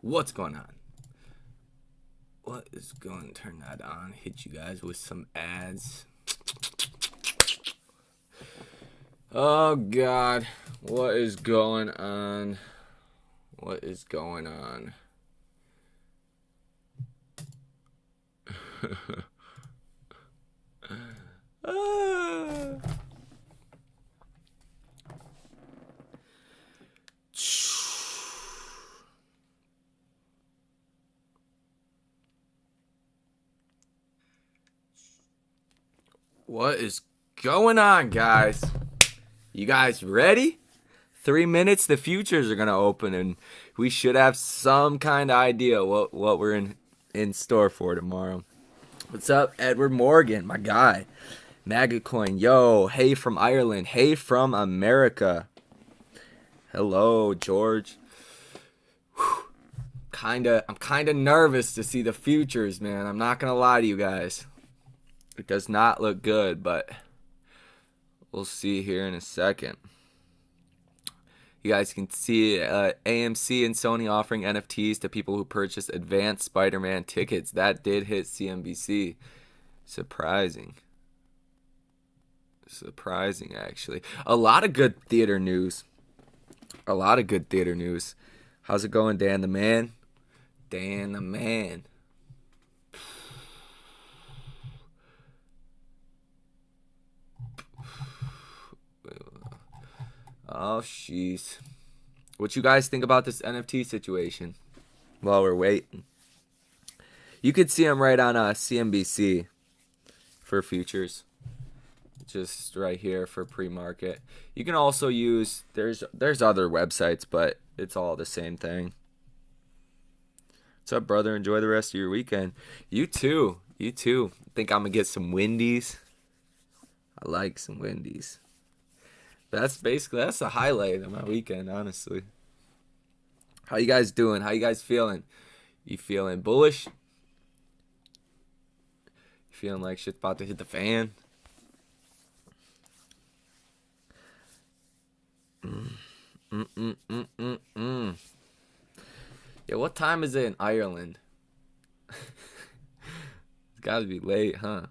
What's going on? What is going to turn that on? Hit you guys with some ads. Oh God, what is going on? What is going on? Ah. What is going on, guys? You guys ready? 3 minutes, the futures are gonna open, and we should have some kind of idea what we're in store for tomorrow. What's up, Edward Morgan, my guy? Magacoin, yo, hey from Ireland, hey from America. Hello, George. I'm kinda nervous to see the futures, man. I'm not gonna lie to you guys. It does not look good, but we'll see here in a second. You guys can see AMC and Sony offering NFTs to people who purchase advanced Spider-Man tickets. That did hit CNBC. Surprising, actually. A lot of good theater news. How's it going, Dan the Man? Dan the Man. Oh, jeez. What you guys think about this NFT situation while we're waiting? You could see them right on CNBC for futures. Just right here for pre-market. You can also use, there's other websites, but it's all the same thing. What's up, brother? Enjoy the rest of your weekend. You too. Think I'm going to get some Wendy's? I like some Wendy's. That's the highlight of my weekend, honestly. How you guys doing? How you guys feeling? You feeling bullish? You feeling like shit's about to hit the fan? Yeah, what time is it in Ireland? It's gotta be late, huh?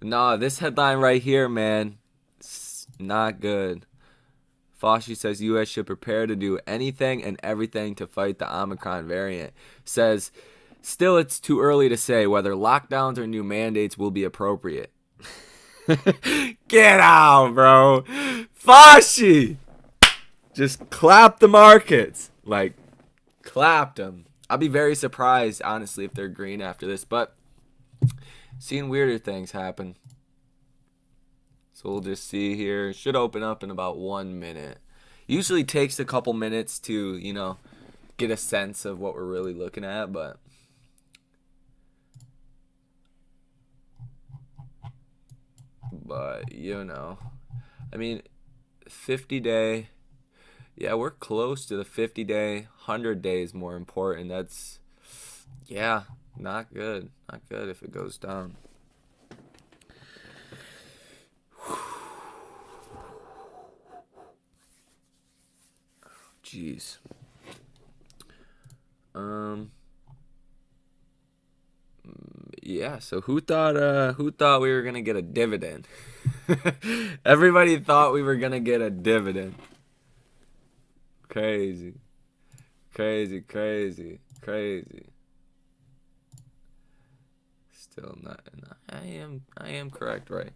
Nah, this headline right here, man, it's not good. Fauci says U.S. should prepare to do anything and everything to fight the Omicron variant. Says, still it's too early to say whether lockdowns or new mandates will be appropriate. Get out, bro. Fauci! Just clap the markets. Like, clapped them. I'll be very surprised, honestly, if they're green after this. But seeing weirder things happen. So we'll just see here. It should open up in about 1 minute. Usually takes a couple minutes to, get a sense of what we're really looking at. But I mean, 50-day. Yeah, we're close to the 50-day. 100-day is more important. That's, yeah, not good. Not good if it goes down. Jeez. Yeah, so who thought we were gonna get a dividend? Everybody thought we were gonna get a dividend. Crazy. Still not. I am correct, right?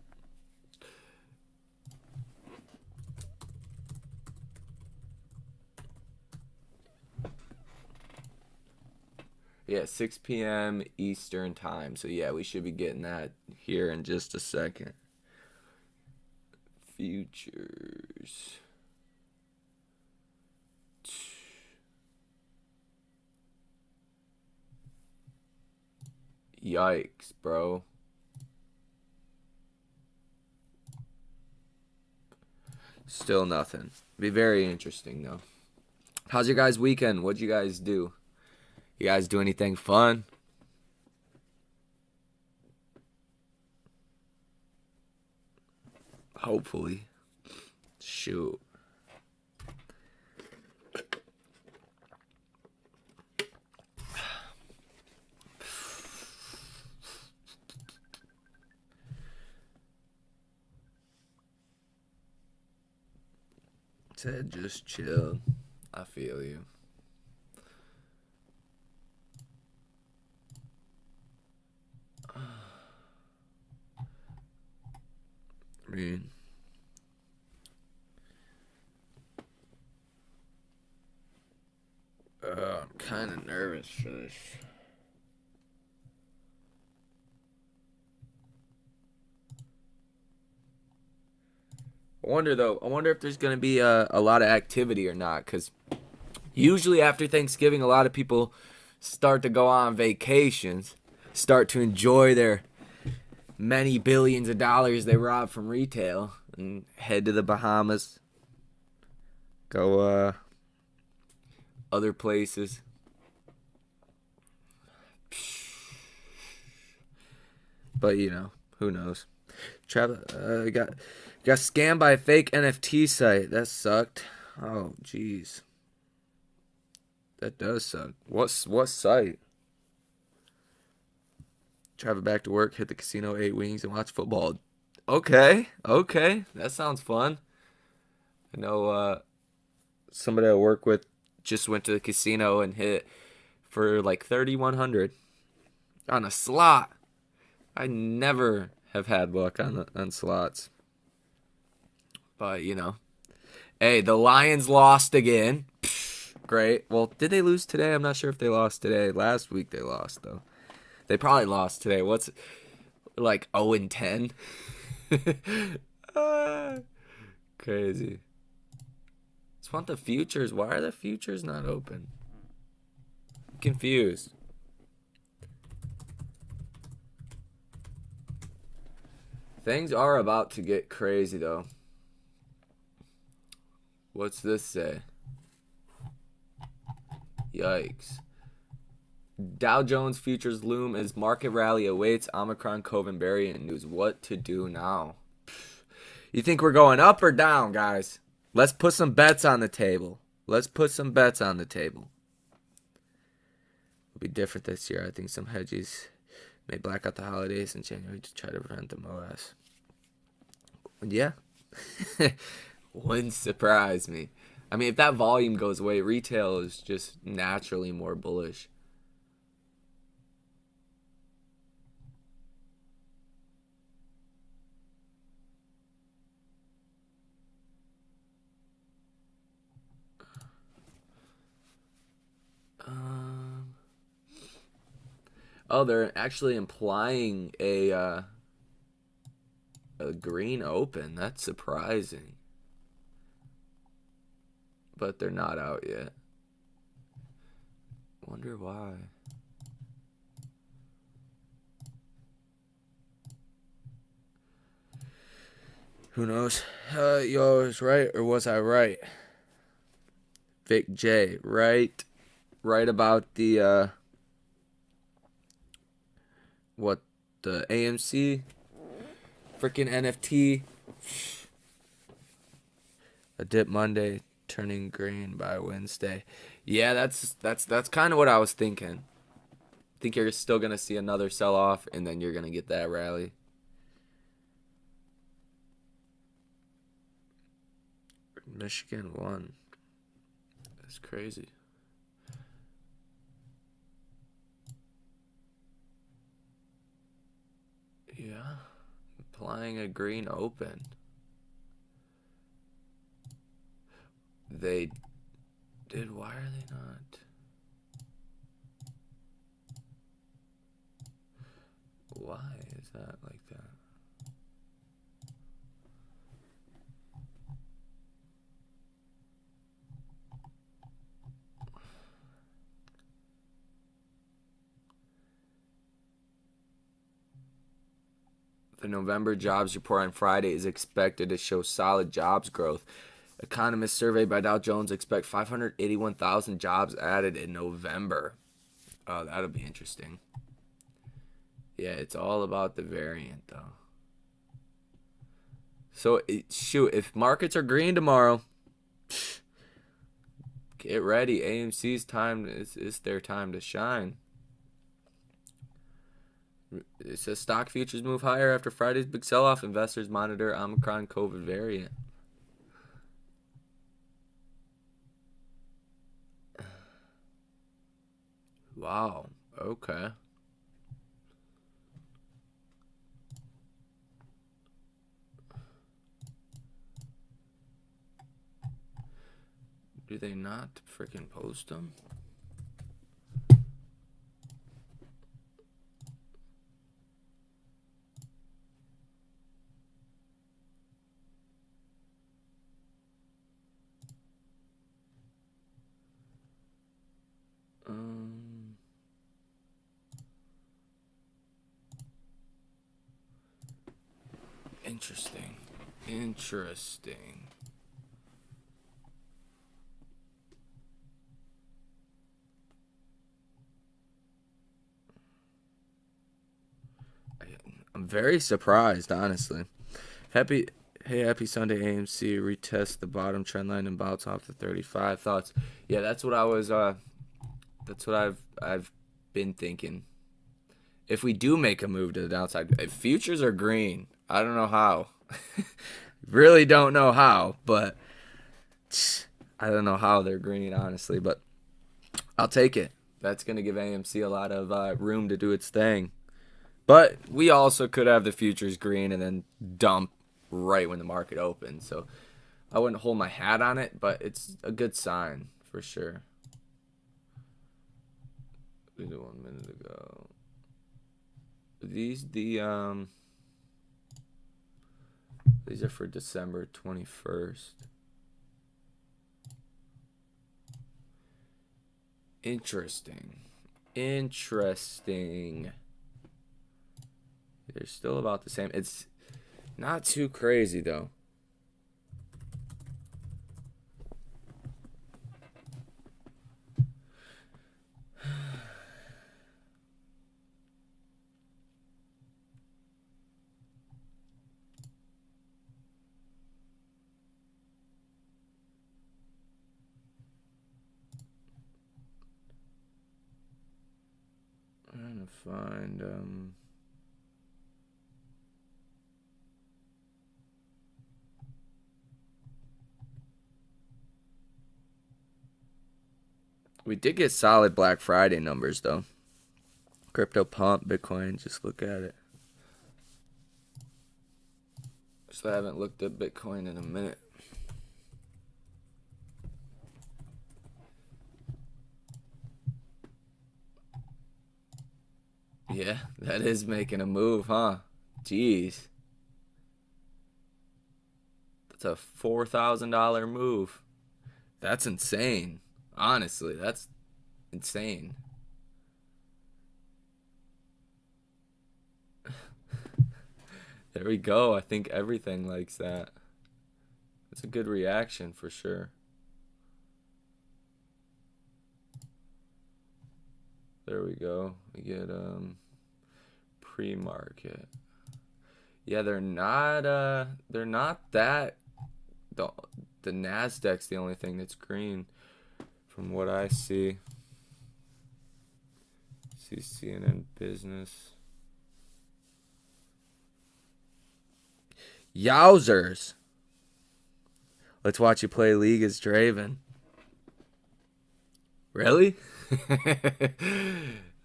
Yeah, 6 p.m. Eastern time. So yeah, we should be getting that here in just a second. Futures. Yikes, bro. Still nothing. Be very interesting, though. How's your guys' weekend? What'd you guys do? You guys do anything fun? Hopefully. Shoot. Said just chill. I feel you. I mean, I'm kind of nervous for this. I wonder if there's going to be a lot of activity or not, because usually after Thanksgiving, a lot of people start to go on vacations, start to enjoy their many billions of dollars they robbed from retail, and head to the Bahamas, go other places. But, you know, who knows? Got scammed by a fake NFT site. That sucked. Oh, jeez. That does suck. What site? Travel back to work, hit the casino, 8 wings, and watch football. Okay. That sounds fun. I know somebody I work with just went to the casino and hit for like 3,100 on a slot. I never have had luck on slots. But, you know. Hey, the Lions lost again. Great. Well, did they lose today? I'm not sure if they lost today. Last week they lost, though. They probably lost today. What's like 0-10? Crazy. Just want the futures. Why are the futures not open? I'm confused. Things are about to get crazy, though. What's this say? Yikes. Dow Jones futures loom as market rally awaits Omicron COVID variant news. What to do now? You think we're going up or down, guys? Let's put some bets on the table. It'll be different this year. I think some hedges may black out the holidays in January to try to prevent the MOS. Yeah. Wouldn't surprise me. I mean, if that volume goes away, retail is just naturally more bullish. Oh, they're actually implying a green open. That's surprising. But they're not out yet. Wonder why. Who knows? You was right, or was I right? Vic J, right about the the AMC freaking NFT. A dip Monday, turning green by Wednesday. Yeah, that's kind of what I was thinking. I think you're still gonna see another sell off, and then you're gonna get that rally. Michigan won. That's crazy. Yeah. Applying a green open. They did. Why are they not? Why is that like that? The November jobs report on Friday is expected to show solid jobs growth. Economists surveyed by Dow Jones expect 581,000 jobs added in November. Oh, that'll be interesting. Yeah, it's all about the variant, though. So, shoot, if markets are green tomorrow, get ready. AMC's time is their time to shine. It says stock futures move higher after Friday's big sell-off. Investors monitor Omicron COVID variant. Wow. Okay. Do they not freaking post them? Interesting. Interesting. I'm very surprised, honestly. Happy Sunday, AMC. Retest the bottom trend line and bounce off the 35. Thoughts? Yeah, that's what I was. That's what I've been thinking. If we do make a move to the downside, if futures are green, I don't know how. Really don't know how, but I don't know how they're green, honestly. But I'll take it. That's gonna give AMC a lot of room to do its thing. But we also could have the futures green and then dump right when the market opens. So I wouldn't hold my hat on it, but it's a good sign for sure. We did 1 minute ago. These are for December 21st. Interesting. They're still about the same. It's not too crazy though. I'm trying to find we did get solid Black Friday numbers though. Crypto pump, Bitcoin, just look at it. So I haven't looked at Bitcoin in a minute. Yeah, that is making a move, huh? Jeez. That's a $4,000 move. That's insane. Honestly, that's insane. There we go. I think everything likes that. It's a good reaction for sure. There we go. We get pre-market. Yeah, they're not that the Nasdaq's the only thing that's green from what I see. See CNN business. Yowzers. Let's watch you play League as Draven. Really?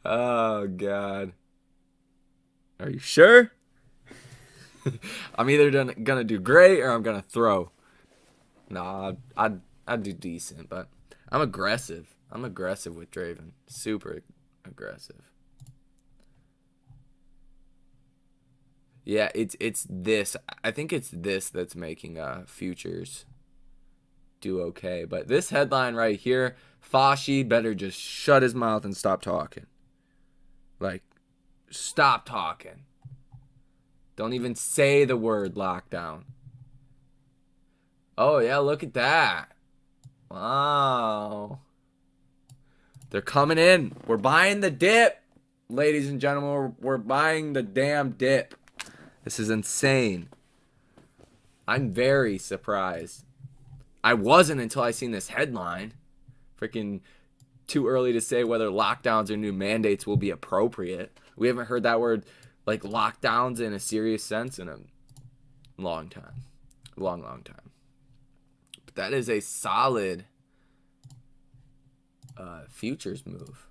Oh God. Are you sure? I'm either gonna do great or I'm gonna throw. Nah, I'd do decent, but I'm aggressive. I'm aggressive with Draven. Super aggressive. Yeah, it's this. I think it's this that's making futures do okay. But this headline right here, Fashi better just shut his mouth and stop talking. Like, stop talking. Don't even say the word lockdown. Oh, yeah, look at that. Wow. They're coming in. We're buying the dip. Ladies and gentlemen, we're buying the damn dip. This is insane. I'm very surprised. I wasn't until I seen this headline. Freaking too early to say whether lockdowns or new mandates will be appropriate. We haven't heard that word, like lockdowns, in a serious sense in a long time. Long time. But that is a solid futures move.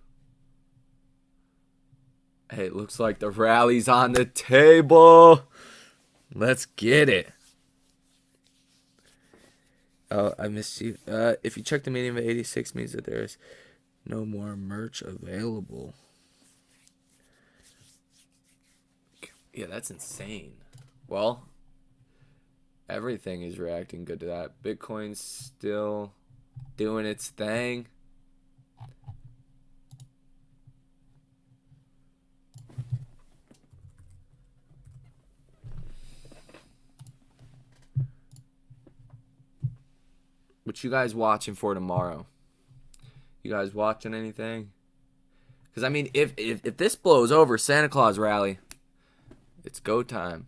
Hey, it looks like the rally's on the table. Let's get it. Oh, I missed you. If you check the medium at 86 means that there's no more merch available. Yeah, that's insane. Well, everything is reacting good to that. Bitcoin's still doing its thing. What you guys watching for tomorrow? You guys watching anything? Because, I mean, if this blows over, Santa Claus rally, it's go time.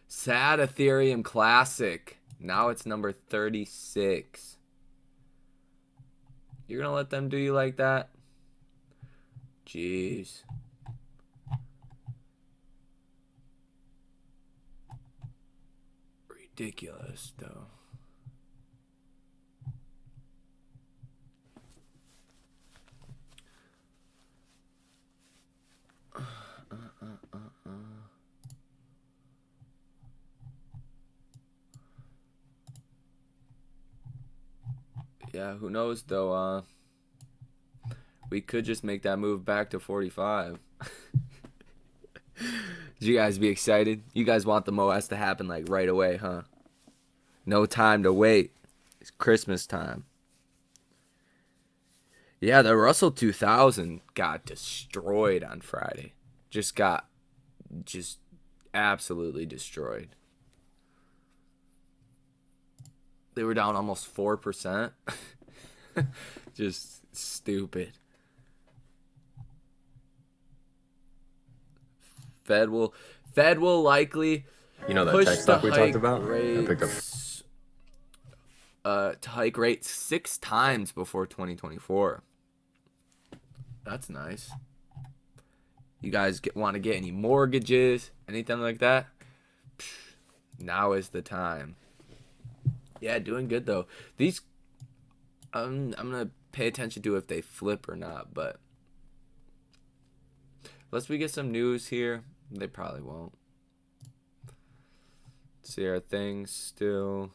Sad Ethereum Classic. Now it's number 36. You're going to let them do you like that? Jeez. Ridiculous, though. Yeah, who knows, though. We could just make that move back to 45. You guys be excited? You guys want the MOAS to happen like right away, huh? No time to wait. It's Christmas time. Yeah, the Russell 2000 got destroyed on Friday. Just absolutely destroyed. They were down almost 4%. Just stupid. Fed will likely that push tech stuff we talked about. Rates, to hike rates 6 times before 2024. That's nice. You guys want to get any mortgages, anything like that? Now is the time. Yeah, doing good though. These, I'm gonna pay attention to if they flip or not, but unless we get some news here, they probably won't. See our things still.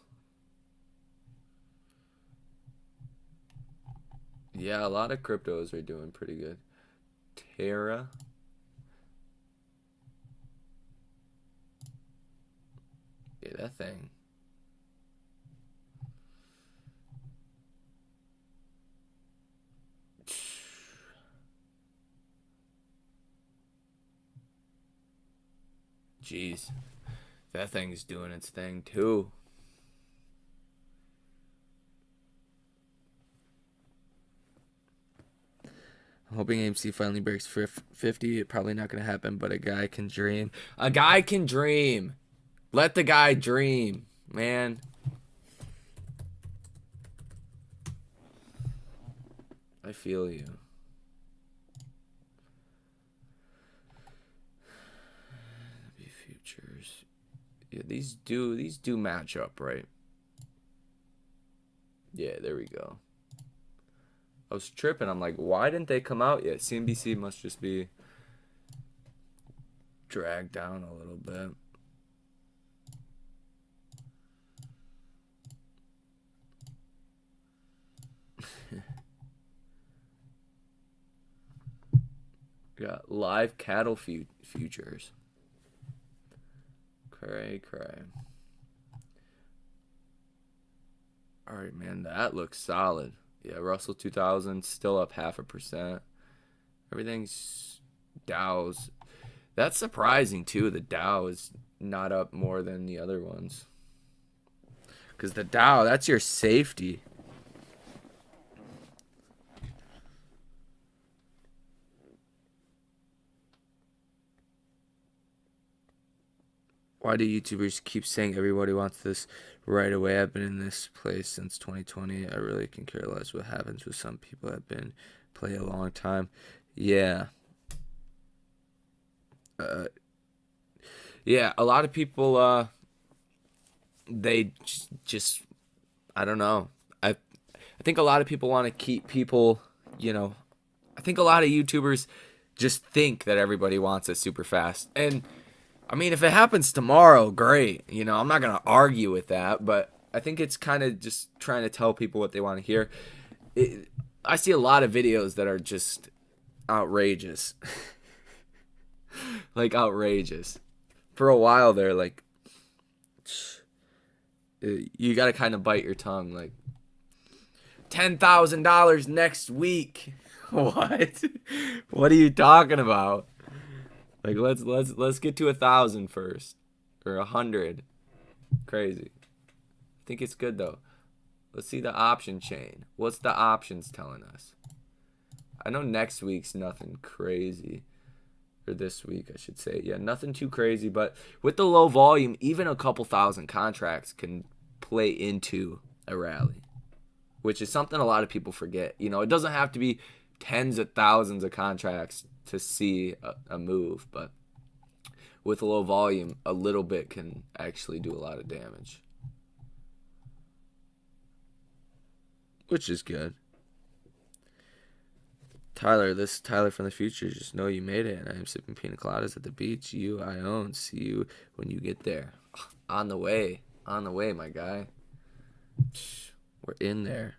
Yeah, a lot of cryptos are doing pretty good. Terra. Yeah, that thing. Jeez. That thing's doing its thing too. I'm hoping AMC finally breaks 50. It's probably not going to happen, but a guy can dream. A guy can dream. Let the guy dream, man. I feel you. Futures. Yeah, these do match up, right? Yeah, there we go. I was tripping. I'm like, why didn't they come out yet? CNBC must just be dragged down a little bit. Got live cattle futures. Cray. Alright, man, that looks solid. Yeah, Russell 2000 still up 0.5%. Everything's Dow's. That's surprising too. The Dow is not up more than the other ones. Because the Dow, that's your safety. Why do YouTubers keep saying everybody wants this right away? I've been in this place since 2020. I really can care less what happens with some people that have been play a long time. Yeah. Yeah, a lot of people they just I don't know. I think a lot of people want to keep people, I think a lot of YouTubers just think that everybody wants it super fast. And I mean, if it happens tomorrow, great. I'm not going to argue with that, but I think it's kind of just trying to tell people what they want to hear. I see a lot of videos that are just outrageous. Like, outrageous. For a while there, like, you got to kind of bite your tongue. Like, $10,000 next week. What? What are you talking about? Like, let's get to 1,000 first, or 100. Crazy. I think it's good though. Let's see the option chain. What's the options telling us? I know next week's nothing crazy, or this week I should say. Yeah, nothing too crazy. But with the low volume, even a couple thousand contracts can play into a rally, which is something a lot of people forget. It doesn't have to be tens of thousands of contracts to see a move, but with a low volume, a little bit can actually do a lot of damage, which is good. Tyler, this is Tyler from the future. Just know you made it, and I am sipping pina coladas at the beach. I own. See you when you get there. On the way, my guy. We're in there.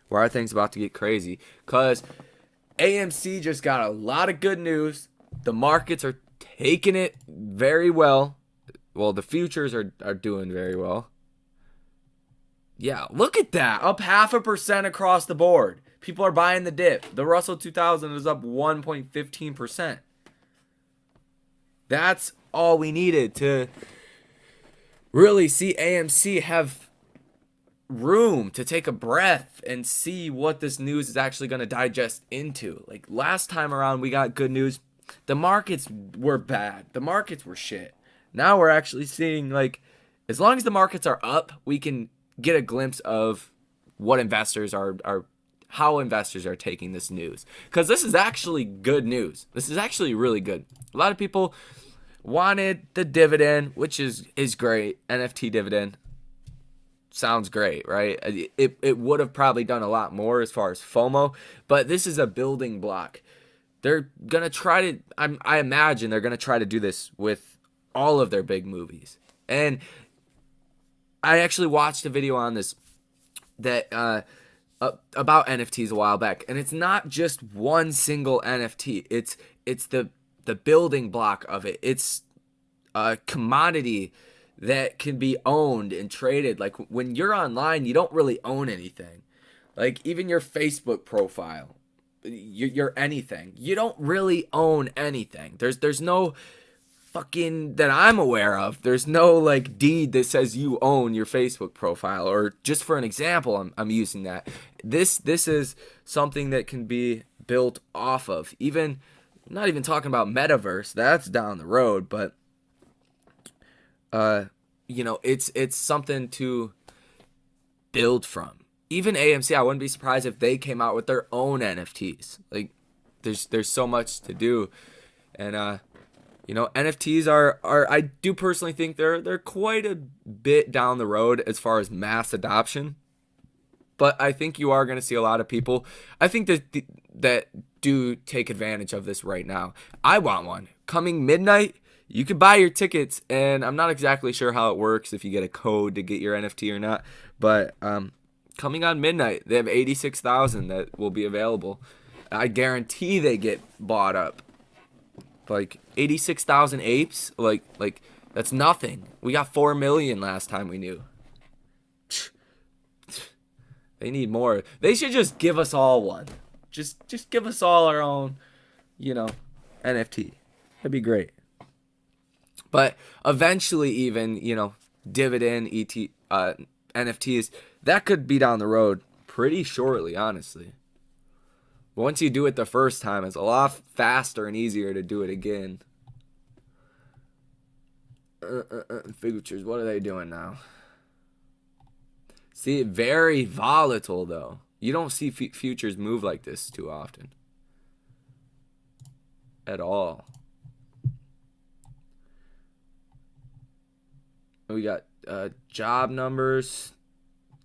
Why are things about to get crazy? Because AMC just got a lot of good news. The markets are taking it very well. Well, the futures are doing very well. Yeah, look at that. Up 0.5% across the board. People are buying the dip. The Russell 2000 is up 1.15%. That's all we needed to really see AMC have room to take a breath and see what this news is actually going to digest into. Like, last time around we got good news. The markets were bad. The markets were shit. Now we're actually seeing, like, as long as the markets are up, we can get a glimpse of what investors are how investors are taking this news. Because this is actually good news. This is actually really good. A lot of people wanted the dividend, which is great. NFT dividend. Sounds great, right? It would have probably done a lot more as far as FOMO, but this is a building block. They're going to try to, I imagine they're going to try to do this with all of their big movies. And I actually watched a video on this that about NFTs a while back, and it's not just one single NFT. It's the building block of it. It's a commodity that can be owned and traded. Like, when you're online, you don't really own anything. Like, even your Facebook profile, you're anything. You don't really own anything. There's no fucking, that I'm aware of, there's no like deed that says you own your Facebook profile. Or just for an example, I'm using that. This is something that can be built off of. Even, I'm not even talking about metaverse. That's down the road, but it's something to build from. Even AMC, I wouldn't be surprised if they came out with their own NFTs. Like, there's so much to do, and NFTs are I do personally think they're quite a bit down the road as far as mass adoption. But I think you are going to see a lot of people. I think that do take advantage of this right now. I want one coming midnight. You can buy your tickets, and I'm not exactly sure how it works, if you get a code to get your NFT or not. But coming on midnight, they have 86,000 that will be available. I guarantee they get bought up. Like 86,000 apes, like that's nothing. We got 4 million last time we knew. They need more. They should just give us all one. Just give us all our own, NFT. That'd be great. But eventually, even, dividend, NFTs, that could be down the road pretty shortly, honestly. But once you do it the first time, it's a lot faster and easier to do it again. Futures, what are they doing now? See, very volatile, though. You don't see futures move like this too often. At all. We got job numbers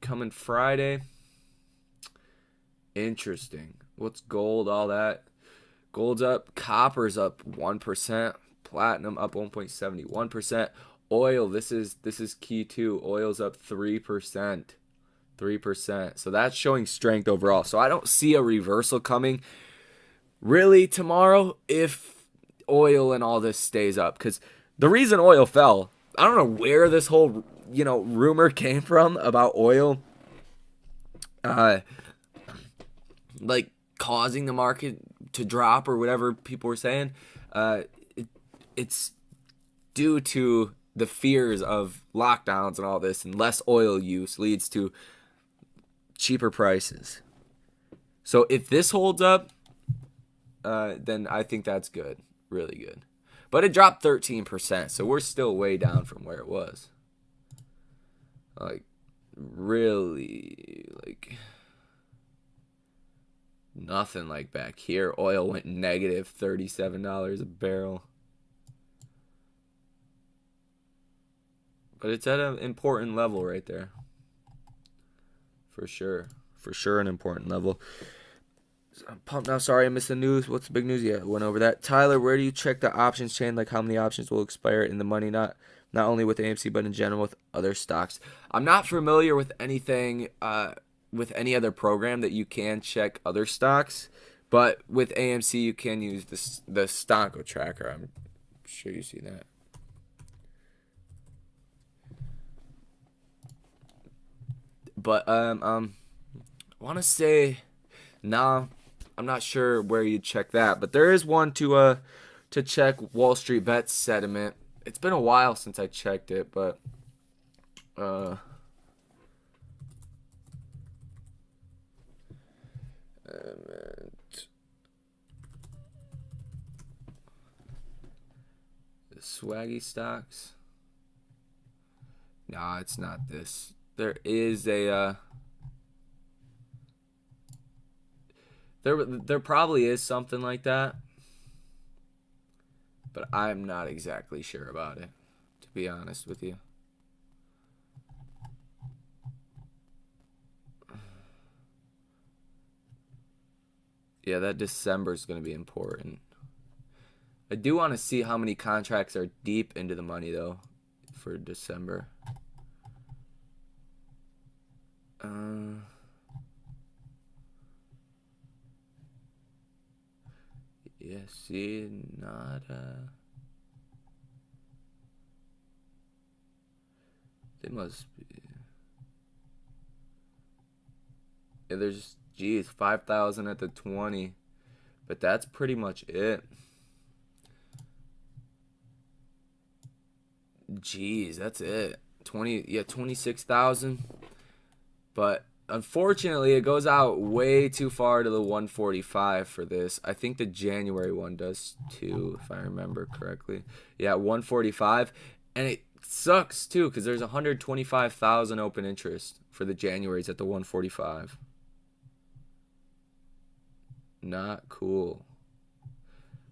coming Friday. Interesting. What's gold? All that. Gold's up. Copper's up 1%. Platinum up 1.71%. Oil, this is key too. Oil's up 3%. 3%. So that's showing strength overall. So I don't see a reversal coming really tomorrow if oil and all this stays up. Because the reason oil fell, I don't know where this whole, rumor came from about oil like causing the market to drop or whatever people were saying. It's due to the fears of lockdowns and all this, and less oil use leads to cheaper prices. So if this holds up, then I think that's good, really good. But it dropped 13%, so we're still way down from where it was. Like, really, like, nothing like back here. Oil went negative $37 a barrel. But it's at an important level right there. For sure. For sure an important level. I'm pumped now. Sorry I missed the news. What's the big news? Yeah, went over that. Tyler, where do you check the options chain? Like how many options will expire in the money? Not only with AMC, but in general with other stocks. I'm not familiar with anything, with any other program that you can check other stocks. But with AMC, you can use the Stocko tracker. I'm sure you see that. But I want to say, nah, I'm not sure where you check that, but there is one to check Wall Street Bets sentiment. It's been a while since I checked it, but the swaggy stocks. Nah, it's not this. There is a there probably is something like that, but I'm not exactly sure about it, to be honest with you. Yeah, that December is going to be important. I do want to see how many contracts are deep into the money though for December. Yeah, see, not they must be. Yeah, there's 5,000 at the 20, but that's pretty much it. Jeez, that's it. 26,000. But unfortunately, it goes out way too far to the 145 for this. I think the January one does too, if I remember correctly. Yeah, 145. And it sucks too, because there's 125,000 open interest for the Januaries at the 145. Not cool.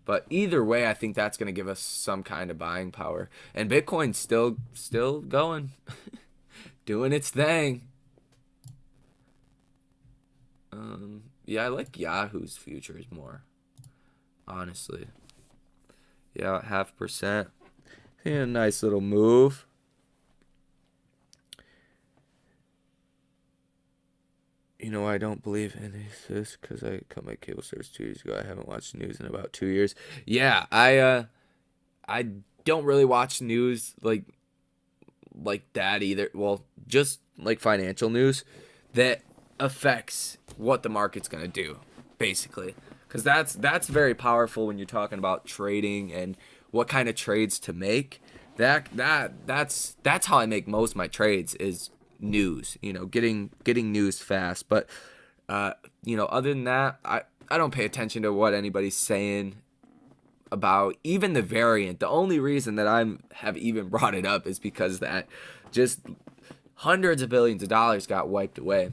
But either way, I think that's going to give us some kind of buying power. And Bitcoin's still going. Doing its thing. Yeah, I like Yahoo's futures more, honestly. Yeah, 0.5%. A nice little move. I don't believe any of this because I cut my cable service 2 years ago. I haven't watched news in about 2 years. Yeah, I don't really watch news like that either. Well, just like financial news that affects what the market's going to do, basically. Because that's very powerful when you're talking about trading and what kind of trades to make. That's how I make most of my trades is news, getting news fast. But other than that, I don't pay attention to what anybody's saying about even the variant. The only reason that I have even brought it up is because that just hundreds of billions of dollars got wiped away.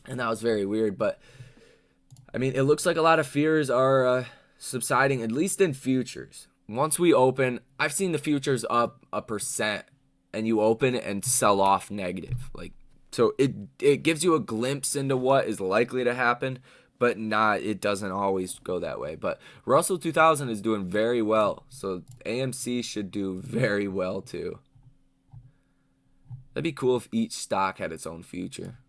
And that was very weird. But, I mean, it looks like a lot of fears are subsiding, at least in futures. Once we open, I've seen the futures up 1%, and you open and sell off negative. Like, So it gives you a glimpse into what is likely to happen, but it doesn't always go that way. But Russell 2000 is doing very well, so AMC should do very well too. That'd be cool if each stock had its own future.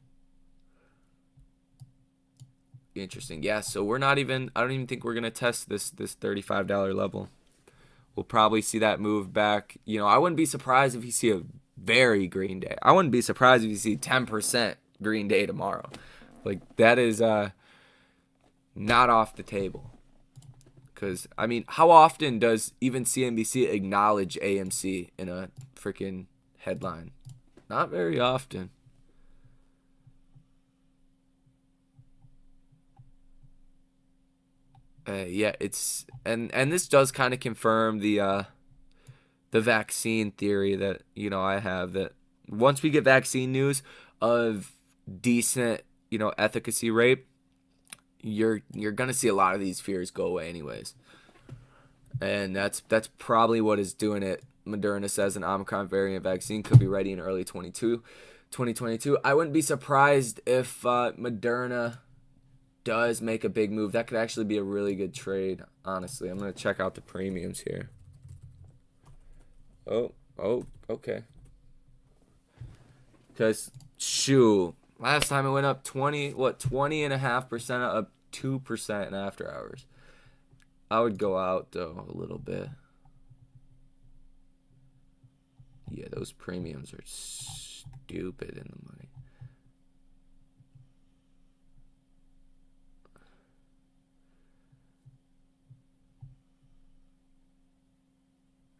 Interesting. Yeah, so I don't even think we're gonna test this $35 level. We'll probably see that move back. I wouldn't be surprised if you see a very green day. I wouldn't be surprised if you see 10% green day tomorrow. Like, that is not off the table. Because, I mean, how often does even CNBC acknowledge AMC in a freaking headline? Not very often. Yeah, it's and this does kind of confirm the vaccine theory that I have, that once we get vaccine news of decent efficacy rate, you're gonna see a lot of these fears go away anyways, and that's probably what is doing it. Moderna says an Omicron variant vaccine could be ready in early 2022. I wouldn't be surprised if Moderna does make a big move. That could actually be a really good trade, honestly. I'm going to check out the premiums here. Oh, okay. Because, last time it went up 20.5%, up 2% in after hours. I would go out, though, a little bit. Yeah, those premiums are stupid in the money.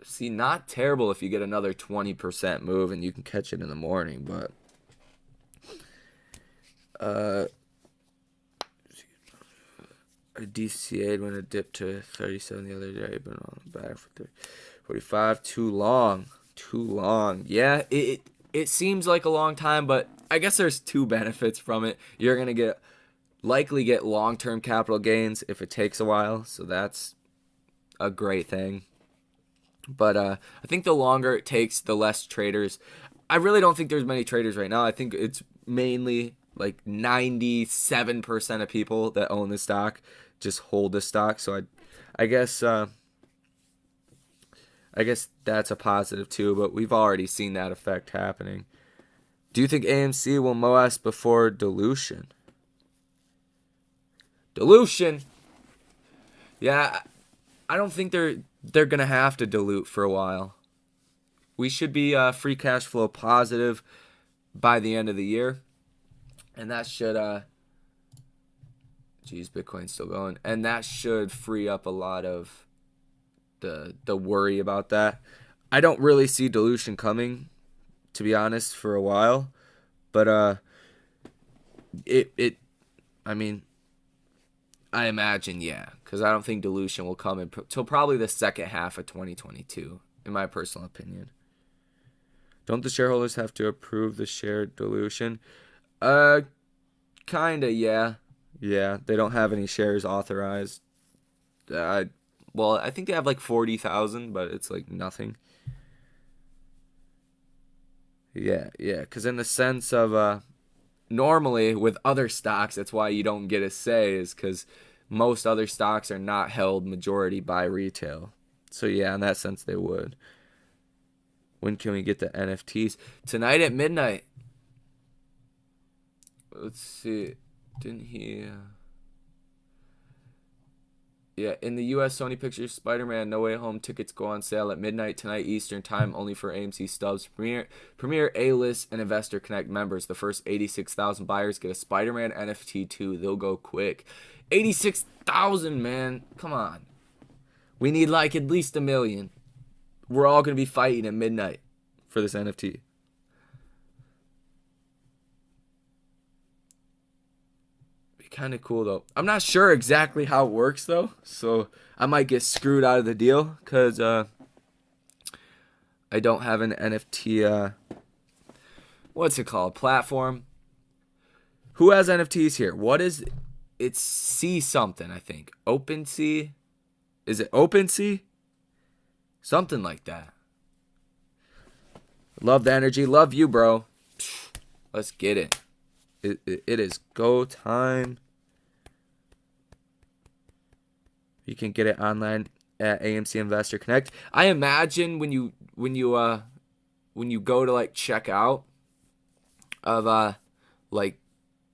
See, not terrible if you get another 20% move and you can catch it in the morning, but I DCA'd when it dipped to 37 the other day, but on the back for 45. Too long. Yeah, it seems like a long time, but I guess there's two benefits from it. You're going to likely get long-term capital gains if it takes a while, so that's a great thing. But I think the longer it takes, the less traders. I really don't think there's many traders right now. I think it's mainly like 97% of people that own the stock just hold the stock. So I guess that's a positive too. But we've already seen that effect happening. Do you think AMC will MOS before dilution? Dilution. Yeah, I don't think they're going to have to dilute for a while. We should be free cash flow positive by the end of the year. And that should, Bitcoin's still going. And that should free up a lot of the worry about that. I don't really see dilution coming, to be honest, for a while. But I imagine, yeah, because I don't think dilution will come until probably the second half of 2022, in my personal opinion. Don't the shareholders have to approve the share dilution? Kinda, yeah. Yeah, they don't have any shares authorized. I think they have like 40,000, but it's like nothing. Yeah, because in the sense of normally with other stocks, that's why you don't get a say, is because most other stocks are not held majority by retail. So yeah, in that sense they would. When can we get the NFTs? Tonight at midnight. Let's see. Didn't he? Yeah, in the U.S., Sony Pictures Spider-Man No Way Home tickets go on sale at midnight tonight Eastern Time, only for AMC Stubs Premier A-List and Investor Connect members. The first 86,000 buyers get a Spider-Man NFT too. They'll go quick. 86,000, man. Come on. We need like at least 1 million. We're all going to be fighting at midnight for this NFT. Kind of cool though. I'm not sure exactly how it works though, so I might get screwed out of the deal because I don't have an NFT what's it called, platform. Who has NFTs here? What is it? It's C something, I think. OpenSea? Is it OpenSea? Something like that. Love the energy. Love you, bro. Let's get it. It is go time. You can get it online at AMC Investor Connect. I imagine when you go to like check out of like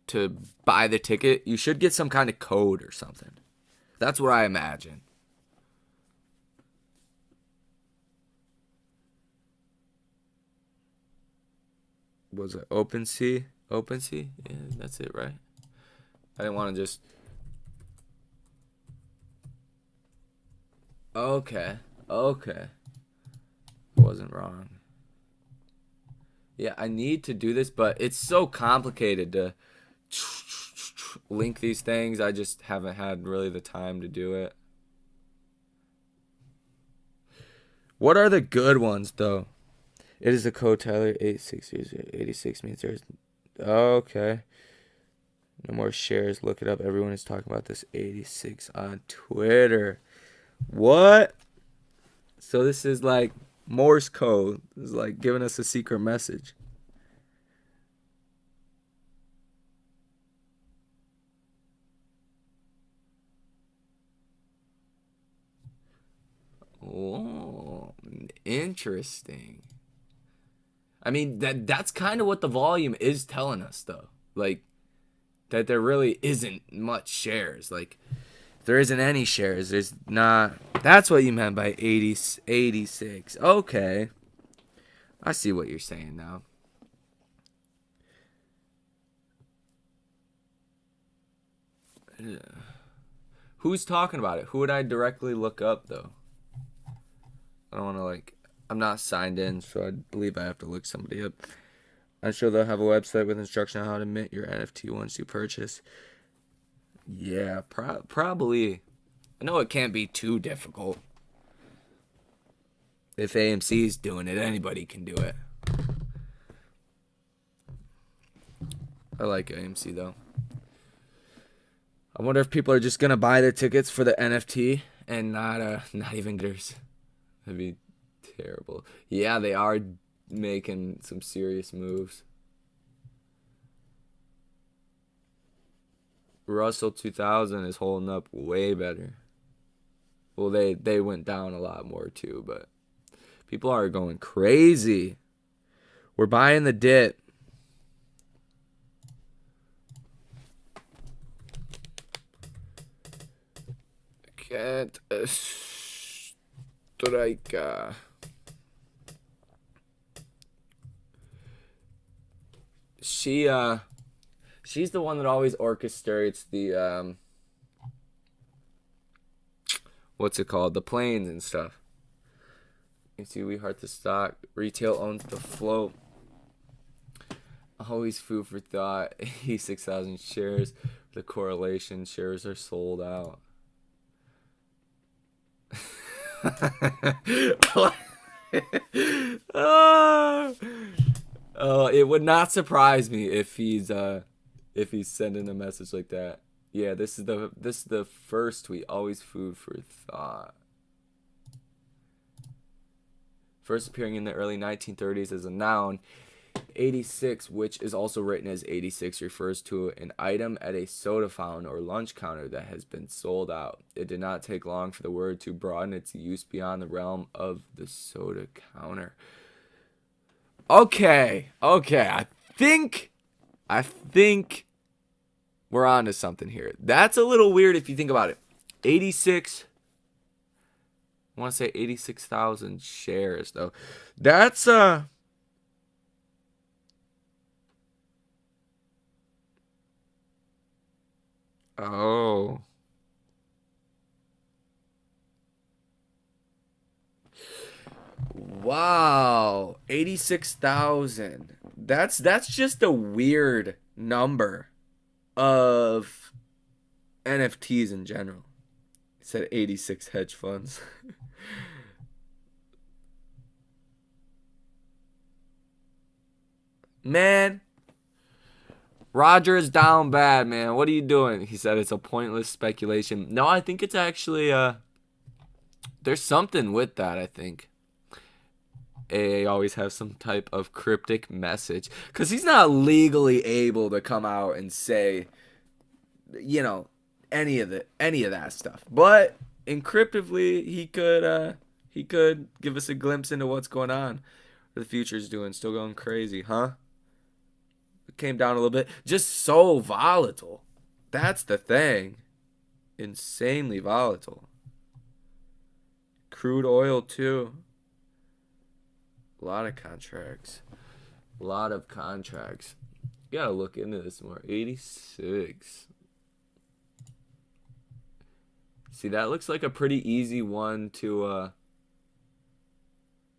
to buy the ticket, you should get some kind of code or something. That's what I imagine. Was it OpenSea? OpenSea? Yeah, that's it, right? I didn't want to just... Okay. Wasn't wrong. Yeah, I need to do this, but it's so complicated to link these things. I just haven't had really the time to do it. What are the good ones, though? It is the code Tyler 86 means there's... Okay. No more shares. Look it up. Everyone is talking about this 86 on Twitter. What? So this is like Morse code. This is like giving us a secret message. Oh, interesting. I mean, that's kind of what the volume is telling us, though. Like, that there really isn't much shares. Like, if there isn't any shares, there's not... That's what you meant by 86. Okay. I see what you're saying now. Yeah. Who's talking about it? Who would I directly look up, though? I don't want to, like... I'm not signed in, so I believe I have to look somebody up. I'm sure they'll have a website with instruction on how to mint your NFT once you purchase. Yeah, probably. I know it can't be too difficult. If AMC is doing it, anybody can do it. I like AMC, though. I wonder if people are just going to buy the tickets for the NFT and not even theirs. That'd be terrible. Yeah, they are making some serious moves. Russell 2000 is holding up way better. Well, they went down a lot more too, but people are going crazy. We're buying the dip. Can't strike. She's the one that always orchestrates the what's it called? The planes and stuff. You see, we heart the stock. Retail owns the float. Always food for thought. 86,000 shares. The correlation shares are sold out. It would not surprise me if he's sending a message like that. Yeah, this is the first tweet. Always food for thought. First appearing in the early 1930s as a noun, 86, which is also written as 86, refers to an item at a soda fountain or lunch counter that has been sold out. It did not take long for the word to broaden its use beyond the realm of the soda counter. Okay. I think we're on to something here. That's a little weird if you think about it. 86. I want to say 86,000 shares though. That's oh. Wow. 86,000. That's just a weird number of NFTs in general. It said 86 hedge funds. Man, Roger is down bad, man. What are you doing? He said it's a pointless speculation. No, I think it's actually there's something with that, I think. AA always have some type of cryptic message, because he's not legally able to come out and say, you know, any of that stuff. But encryptively, he could give us a glimpse into what's going on. What the future's doing, still going crazy, huh? It came down a little bit, just so volatile. That's the thing, insanely volatile. Crude oil too. A lot of contracts. You gotta look into this more. 86. See, that looks like a pretty easy one to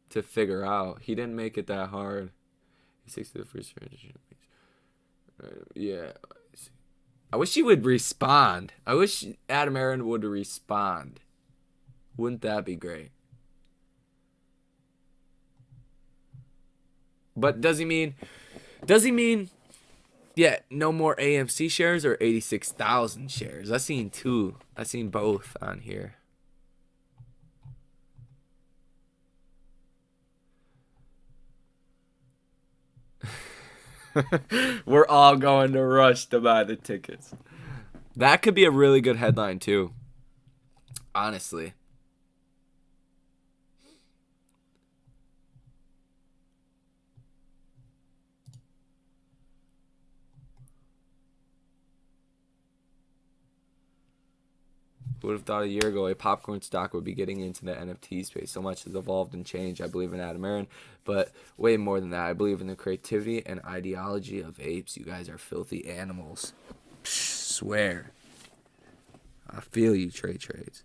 figure out. He didn't make it that hard. 86 to the first range. Yeah. I wish he would respond. I wish Adam Aaron would respond. Wouldn't that be great? But does he mean, yeah, no more AMC shares or 86,000 shares? I've seen two. I've seen both on here. We're all going to rush to buy the tickets. That could be a really good headline too. Honestly. Who would have thought a year ago a popcorn stock would be getting into the NFT space? So much has evolved and changed. I believe in Adam Aaron, but way more than that. I believe in the creativity and ideology of apes. You guys are filthy animals. Swear. I feel you, trades.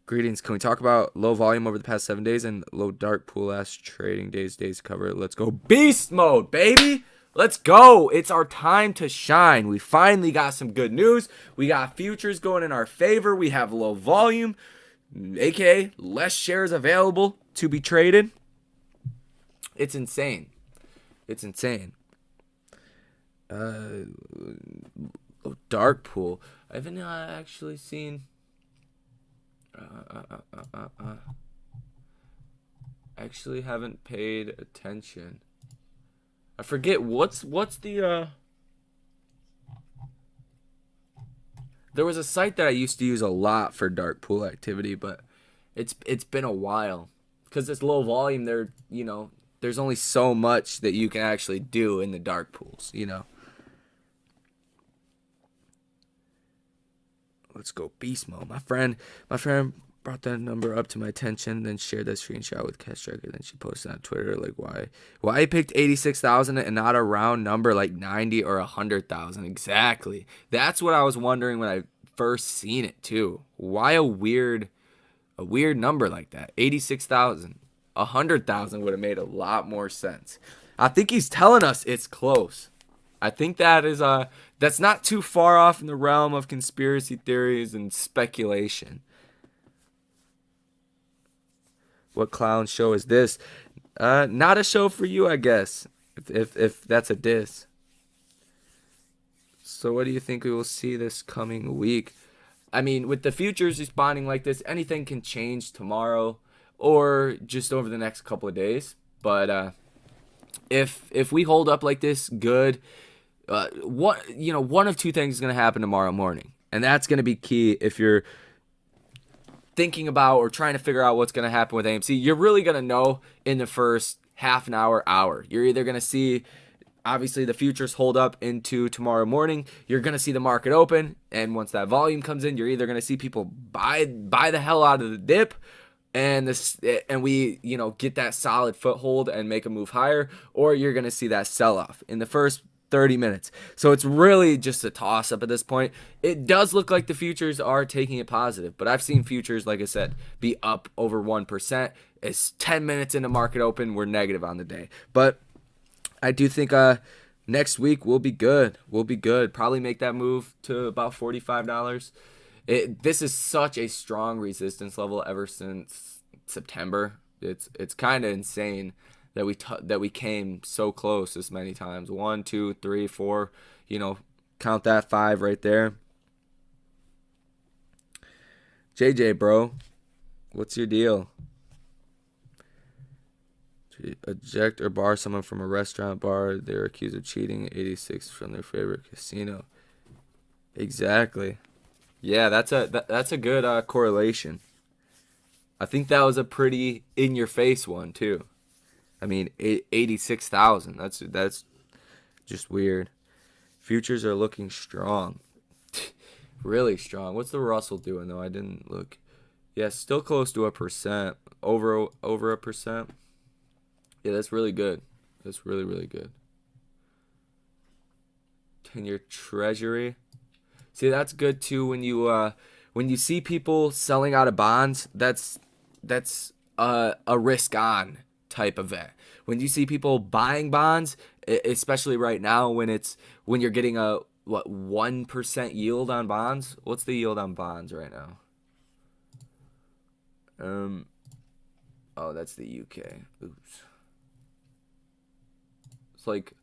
Greetings. Can we talk about low volume over the past 7 days and low dark pool ass trading days cover? Let's go beast mode, baby. Let's go. It's our time to shine. We finally got some good news. We got futures going in our favor. We have low volume, aka less shares available to be traded. It's insane. Dark pool. I haven't actually seen. Actually haven't paid attention. I forget what's the there was a site that I used to use a lot for dark pool activity, but it's been a while, because it's low volume. There's only so much that you can actually do in the dark pools, Let's go beast mode. My friend brought that number up to my attention, then shared that screenshot with Cash Tracker. Then she posted on Twitter like, why I picked 86,000 and not a round number like 90 or 100,000 exactly. That's what I was wondering when I first seen it too. Why a weird number like that? 86,000, 100,000 would have made a lot more sense. I think he's telling us it's close. I think that is that's not too far off in the realm of conspiracy theories and speculation. What clown show is this? Not a show for you, I guess, if that's a diss. So what do you think we will see this coming week? I mean, with the futures responding like this, anything can change tomorrow or just over the next couple of days. But if we hold up like this, good. One of two things is going to happen tomorrow morning, and that's going to be key if you're thinking about or trying to figure out what's going to happen with AMC. You're really going to know in the first half an hour. You're either going to see, obviously, the futures hold up into tomorrow morning. You're going to see the market open, and once that volume comes in, you're either going to see people buy the hell out of the dip, and we get that solid foothold and make a move higher, or you're going to see that sell off in the first 30 minutes. So it's really just a toss up at this point. It does look like the futures are taking it positive, but I've seen futures, like I said, be up over 1%. It's 10 minutes into market open, we're negative on the day. But I do think next week we'll be good. Probably make that move to about $45. This is such a strong resistance level ever since September. It's kind of insane that we came so close this many times. 1, 2, 3, 4, count that 5 right there. JJ, bro, what's your deal? Eject or bar someone from a restaurant bar. They're accused of cheating. 86 from their favorite casino. Exactly. Yeah, that's a good correlation. I think that was a pretty in-your-face one too. I mean, 86,000. That's just weird. Futures are looking strong. Really strong. What's the Russell doing though? I didn't look. Yeah, still close to 1%. Over 1%. Yeah, that's really good. That's really, really good. 10-year Treasury. See, that's good too when you see people selling out of bonds. That's a risk on type event. When you see people buying bonds, especially right now when you're getting a 1% yield on bonds. What's the yield on bonds right now? Oh, that's the UK. Oops. It's like,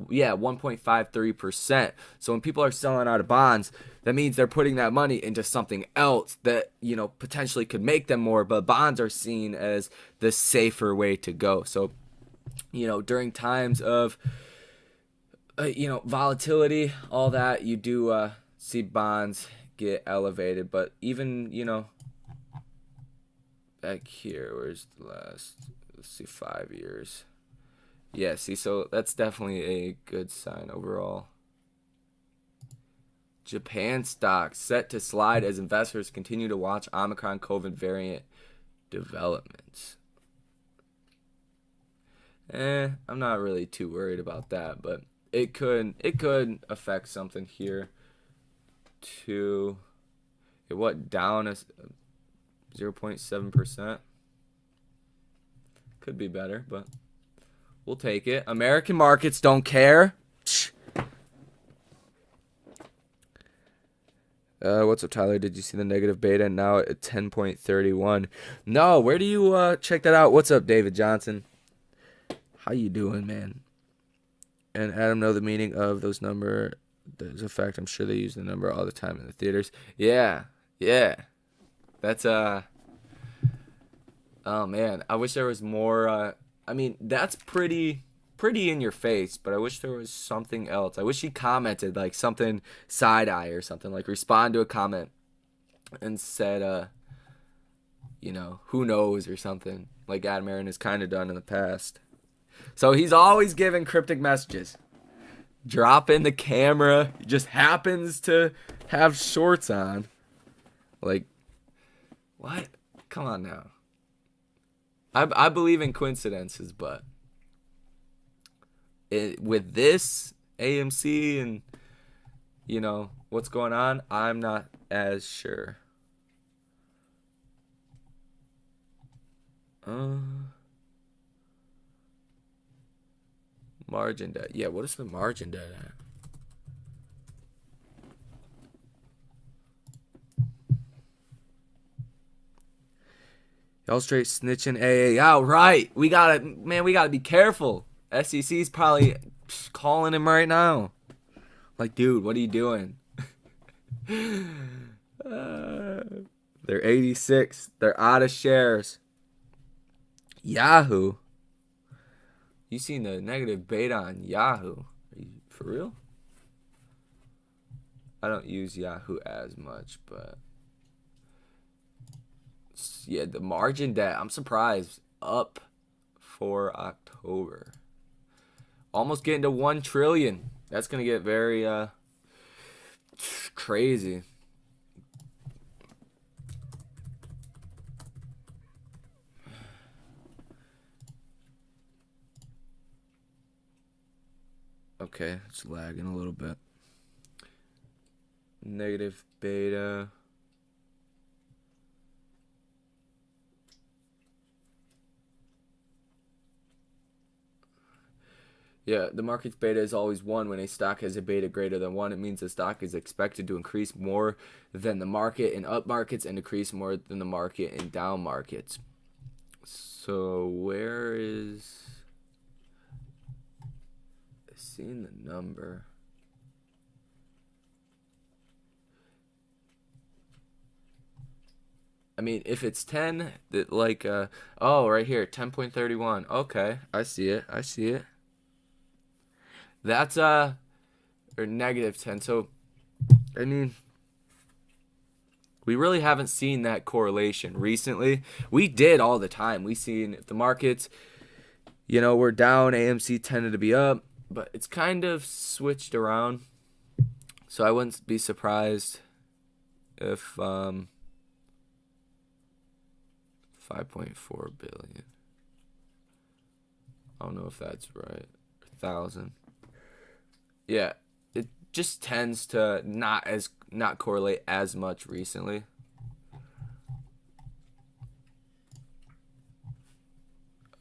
yeah, 1.53%. So when people are selling out of bonds, that means they're putting that money into something else that, potentially could make them more, but bonds are seen as the safer way to go. So, during times of, volatility, all that, you do see bonds get elevated. But even, back here, where's the last, let's see, 5 years. Yeah, see, so that's definitely a good sign overall. Japan stocks set to slide as investors continue to watch Omicron COVID variant developments. I'm not really too worried about that, but it could affect something here too. What, down 0.7%? Could be better, but we'll take it. American markets don't care. What's up, Tyler? Did you see the negative beta now at 10.31? No, where do you check that out? What's up, David Johnson? How you doing, man? And Adam, know the meaning of those number. There's a fact. I'm sure they use the number all the time in the theaters. Yeah. That's oh man, I wish there was more. I mean, that's pretty in your face, but I wish there was something else. I wish he commented like something side eye or something, like respond to a comment and said, who knows or something, like Adam Aaron has kind of done in the past. So he's always giving cryptic messages. Drop in the camera. He just happens to have shorts on. Like, what? Come on now. I believe in coincidences, but with this AMC and what's going on, I'm not as sure. Margin debt. Yeah, what is the margin debt at? Y'all straight snitching AA out, right? We gotta be careful. SEC's probably calling him right now. Like, dude, what are you doing? They're 86. They're out of shares. Yahoo. You seen the negative beta on Yahoo? Are you for real? I don't use Yahoo as much, but yeah, the margin debt, I'm surprised, up for October. Almost getting to 1 trillion. That's going to get very crazy. Okay, it's lagging a little bit. Negative beta. Yeah, the market's beta is always 1. When a stock has a beta greater than 1, it means the stock is expected to increase more than the market in up markets and decrease more than the market in down markets. So where is... seeing the number. I mean, if it's 10, like, oh, right here, 10.31. Okay, I see it. I see it. That's, or negative 10. So, I mean, we really haven't seen that correlation recently. We did all the time. We seen if the markets, were down, AMC tended to be up, but it's kind of switched around. So I wouldn't be surprised if 5.4 billion. I don't know if that's right. 1,000. Yeah, it just tends to not correlate as much recently.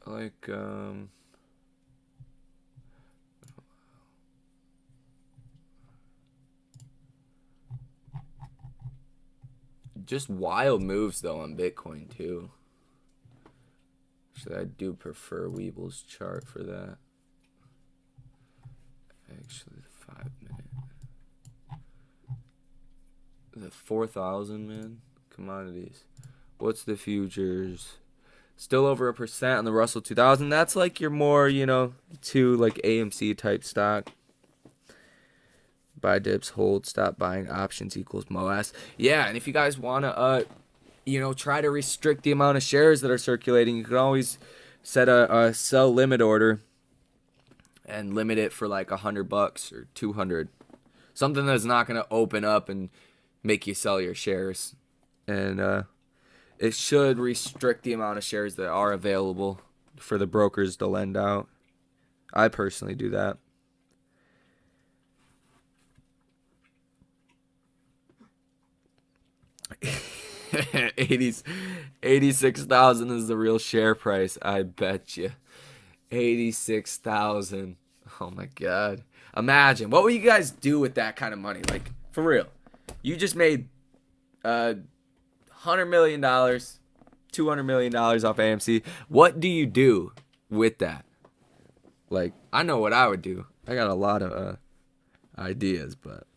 Like just wild moves though on Bitcoin too. Actually, I do prefer Weeble's chart for that. Actually, 5 minute. The 4,000, man. Commodities. What's the futures? Still over 1% on the Russell 2000. That's like your more, to like AMC type stock. Buy dips, hold, stop buying options equals MOAS. Yeah, and if you guys want to, try to restrict the amount of shares that are circulating, you can always set a sell limit order and limit it for like $100 or 200. Something that's not going to open up and make you sell your shares. And it should restrict the amount of shares that are available for the brokers to lend out. I personally do that. $86,000 is the real share price. I bet you. 86,000. Oh my God. Imagine. What would you guys do with that kind of money? Like, for real. You just made $100 million, $200 million off AMC. What do you do with that? Like, I know what I would do. I got a lot of ideas, but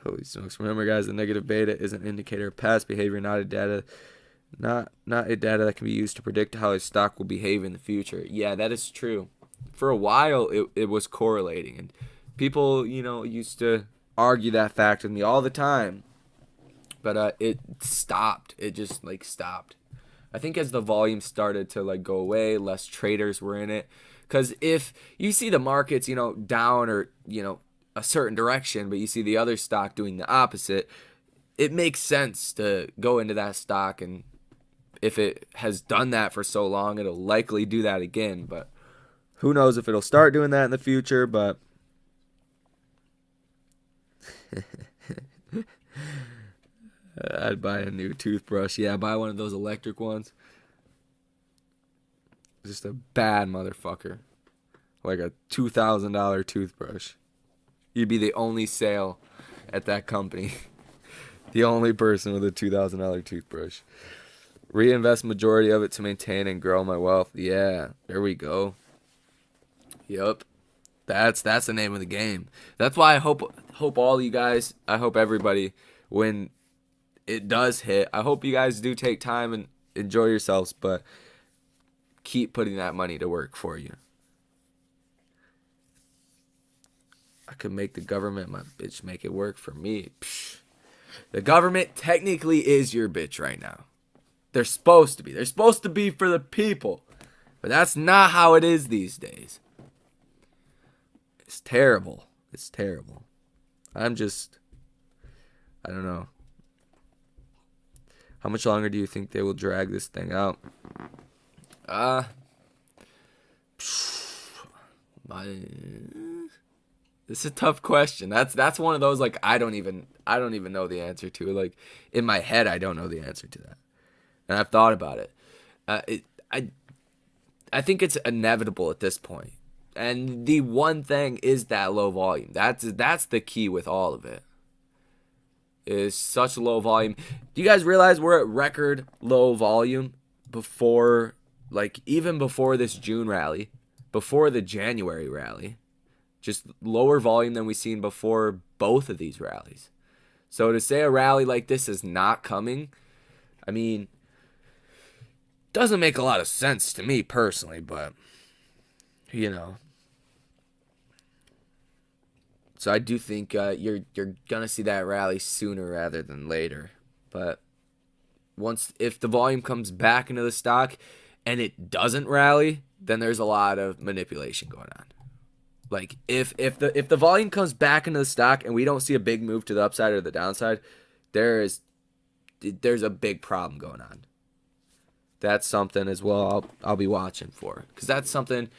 holy smokes. Remember, guys, the negative beta is an indicator of past behavior, not a data that can be used to predict how a stock will behave in the future. Yeah, that is true. For a while, it was correlating, and people, used to argue that fact with me all the time. But it stopped. It just stopped. I think as the volume started to go away, less traders were in it. Because if you see the markets, down or a certain direction, but you see the other stock doing the opposite, it makes sense to go into that stock. And if it has done that for so long, it'll likely do that again. But who knows if it'll start doing that in the future. But I'd buy a new toothbrush. Yeah, buy one of those electric ones. Just a bad motherfucker. Like a $2,000 toothbrush. You'd be the only sale at that company. The only person with a $2,000 toothbrush. Reinvest majority of it to maintain and grow my wealth. Yeah, there we go. Yep. That's the name of the game. That's why I hope all you guys, I hope everybody, when it does hit, I hope you guys do take time and enjoy yourselves, but keep putting that money to work for you. I could make the government my bitch make it work for me. Psh. The government technically is your bitch right now. They're supposed to be. They're supposed to be for the people. But that's not how it is these days. It's terrible. It's terrible. I don't know. How much longer do you think they will drag this thing out? This is a tough question. That's one of those I don't even know the answer to. Like in my head, I don't know the answer to that, and I've thought about it. I think it's inevitable at this point. And the one thing is that low volume. That's the key with all of it. Is such low volume. Do you guys realize we're at record low volume before, even before this June rally, before the January rally? Just lower volume than we've seen before both of these rallies. So to say a rally like this is not coming, I mean, doesn't make a lot of sense to me personally, but, you know. So I do think you're going to see that rally sooner rather than later. But if the volume comes back into the stock and it doesn't rally, then there's a lot of manipulation going on. Like if the volume comes back into the stock and we don't see a big move to the upside or the downside, there's a big problem going on. That's something as well I'll be watching for, because that's something,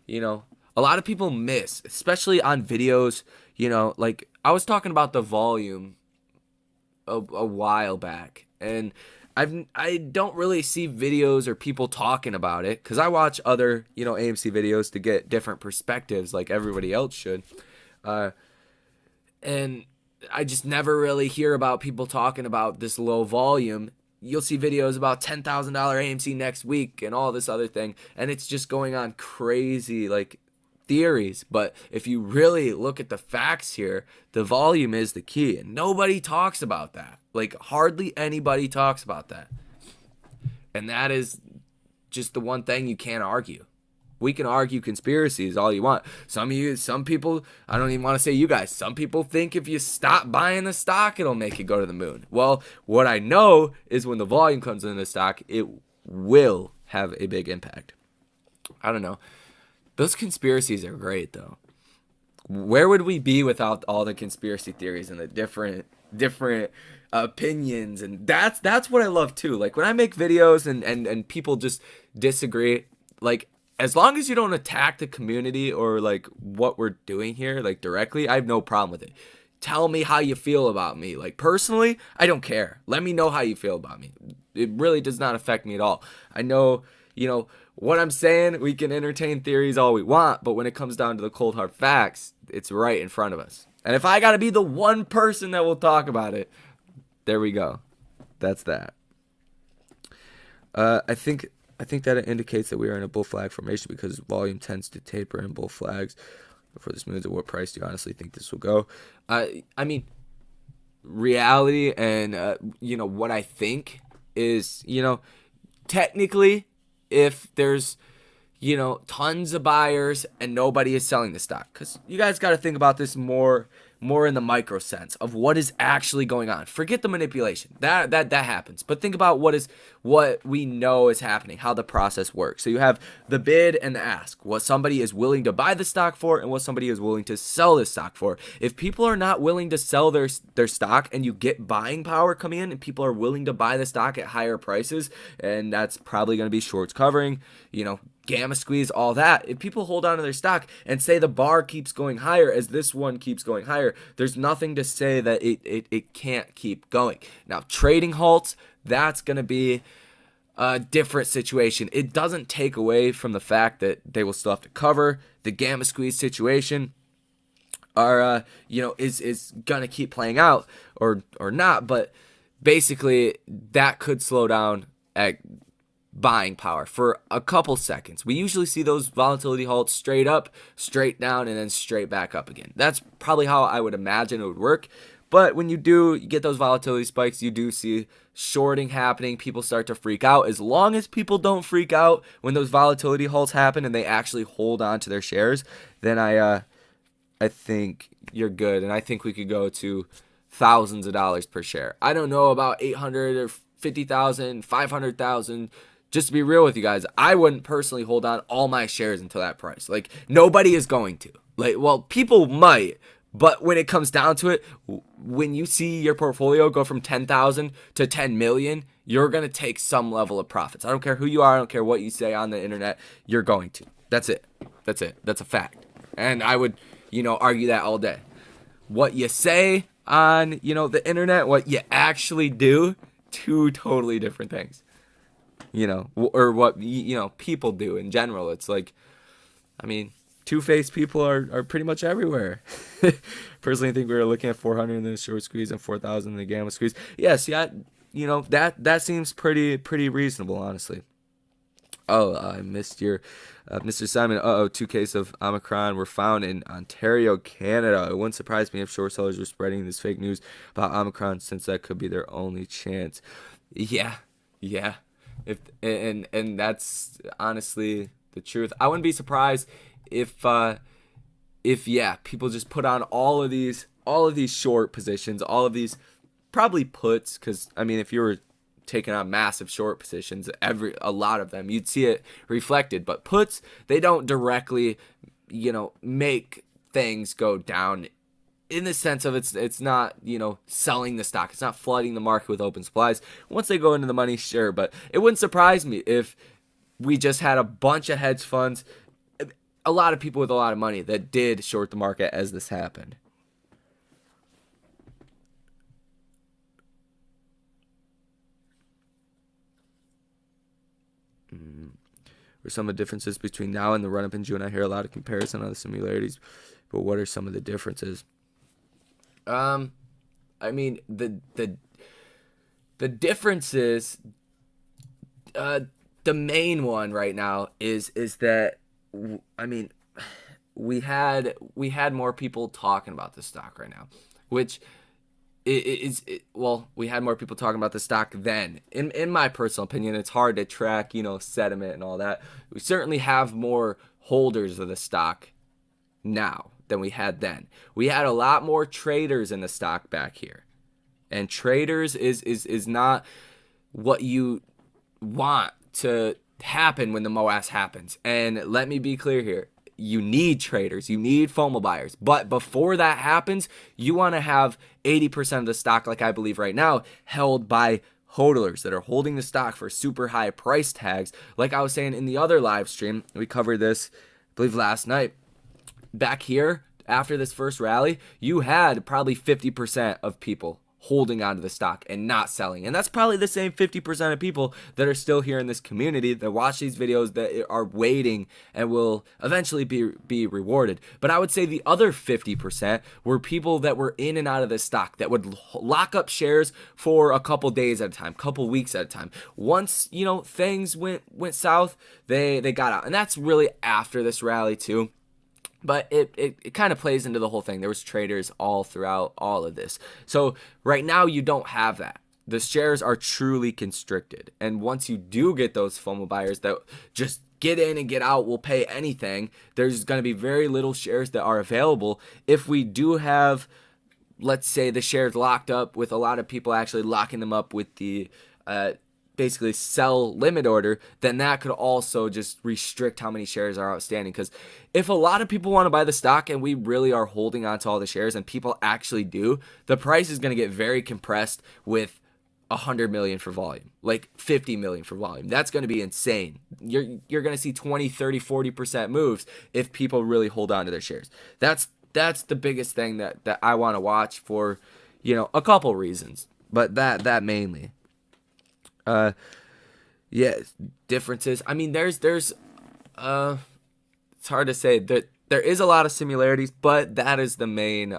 you know, a lot of people miss, especially on videos. You know, like I was talking about the volume a while back, and I don't really see videos or people talking about it, because I watch other, you know, AMC videos to get different perspectives like everybody else should, and I just never really hear about people talking about this low volume. You'll see videos about $10,000 AMC next week and all this other thing, and it's just going on crazy like theories. But if you really look at the facts here, the volume is the key, and nobody talks about that. Like hardly anybody talks about that, and that is just the one thing you can't argue. We can argue conspiracies all you want. Some people, I don't even want to say you guys, some people think if you stop buying the stock, it'll make it go to the moon. Well, what I know is when the volume comes in the stock, it will have a big impact. I don't know. Those conspiracies are great, though. Where would we be without all the conspiracy theories and the different opinions? And that's what I love, too. Like, when I make videos and people just disagree, like, as long as you don't attack the community or like what we're doing here, like directly, I have no problem with it. Tell me how you feel about me. Like personally, I don't care. Let me know how you feel about me. It really does not affect me at all. I know, you know, what I'm saying, we can entertain theories all we want, but when it comes down to the cold hard facts, it's right in front of us. And if I got to be the one person that will talk about it, there we go. That's that. I think that it indicates that we are in a bull flag formation because volume tends to taper in bull flags. Before this moves, at what price do you honestly think this will go? I mean, reality and, you know, what I think is, you know, technically, if there's, you know, tons of buyers and nobody is selling the stock, because you guys got to think about this more in the micro sense of what is actually going on. Forget the manipulation. That happens. But think about what we know is happening, how the process works. So you have the bid and the ask, what somebody is willing to buy the stock for and what somebody is willing to sell the stock for. If people are not willing to sell their stock and you get buying power coming in and people are willing to buy the stock at higher prices, and that's probably going to be shorts covering, you know, gamma squeeze, all that. If people hold on to their stock and say the bar keeps going higher as this one keeps going higher, there's nothing to say that it can't keep going. Now, trading halts, that's going to be a different situation. It doesn't take away from the fact that they will still have to cover. The gamma squeeze situation are, you know, is going to keep playing out or not, but basically that could slow down at buying power for a couple seconds. We usually see those volatility halts straight up, straight down, and then straight back up again. That's probably how I would imagine it would work. But when you get those volatility spikes, you do see shorting happening. People start to freak out. As long as people don't freak out when those volatility halts happen and they actually hold on to their shares, then I think you're good. And I think we could go to thousands of dollars per share. I don't know about 800 or 50,000, 500,000. Just to be real with you guys, I wouldn't personally hold on all my shares until that price. Like, nobody is going to. Like, well, people might, but when it comes down to it, when you see your portfolio go from 10,000 to 10 million, you're going to take some level of profits. I don't care who you are. I don't care what you say on the internet. You're going to. That's it. That's it. That's a fact. And I would, you know, argue that all day. What you say on, you know, the internet, what you actually do, two totally different things. You know, or what, you know, people do in general. It's like, I mean, two-faced people are pretty much everywhere. Personally, I think we were looking at 400 in the short squeeze and 4,000 in the gamma squeeze. Yes, yeah, you know, that seems pretty reasonable, honestly. Oh, I missed your, Mr. Simon. 2 cases of Omicron were found in Ontario, Canada. It wouldn't surprise me if short sellers were spreading this fake news about Omicron, since that could be their only chance. Yeah, yeah. And that's honestly the truth. I wouldn't be surprised if yeah, people just put on all of these short positions, all of these probably puts, because I mean, if you were taking on massive short positions, a lot of them, you'd see it reflected. But puts, they don't directly, make things go down in the sense of it's not, selling the stock. It's not flooding the market with open supplies. Once they go into the money, sure, but it wouldn't surprise me if we just had a bunch of hedge funds, a lot of people with a lot of money that did short the market as this happened. Or some of the differences between now and the run-up in June. I hear a lot of comparison on the similarities, but what are some of the differences? I mean, the differences, the main one right now is that, I mean, we had more people talking about the stock right now, which well, we had more people talking about the stock then. In my personal opinion, it's hard to track, sentiment and all that. We certainly have more holders of the stock now than we had then. We had a lot more traders in the stock back here. And traders is not what you want to happen when the MOAS happens. And let me be clear here. You need traders, you need FOMO buyers. But before that happens, you want to have 80% of the stock, like I believe right now, held by hodlers that are holding the stock for super high price tags. Like I was saying in the other live stream, we covered this, I believe, last night. Back here, after this first rally, you had probably 50% of people holding onto the stock and not selling. And that's probably the same 50% of people that are still here in this community that watch these videos, that are waiting and will eventually be rewarded. But I would say the other 50% were people that were in and out of the stock, that would lock up shares for a couple days at a time, couple weeks at a time. Once, things went south, they got out. And that's really after this rally too. But it kind of plays into the whole thing. There was traders all throughout all of this. So right now you don't have that. The shares are truly constricted. And once you do get those FOMO buyers that just get in and get out, will pay anything, there's going to be very little shares that are available. If we do have, let's say, the shares locked up, with a lot of people actually locking them up with the basically sell limit order, then that could also just restrict how many shares are outstanding. Because if a lot of people want to buy the stock and we really are holding on to all the shares, and people actually do, the price is going to get very compressed with 100 million for volume, like 50 million for volume. That's going to be insane. You're going to see 20, 30, 40% moves if people really hold on to their shares. That's the biggest thing that I want to watch for, a couple reasons, but that mainly. Yeah, differences. I mean, there's it's hard to say. There is a lot of similarities, but that is the main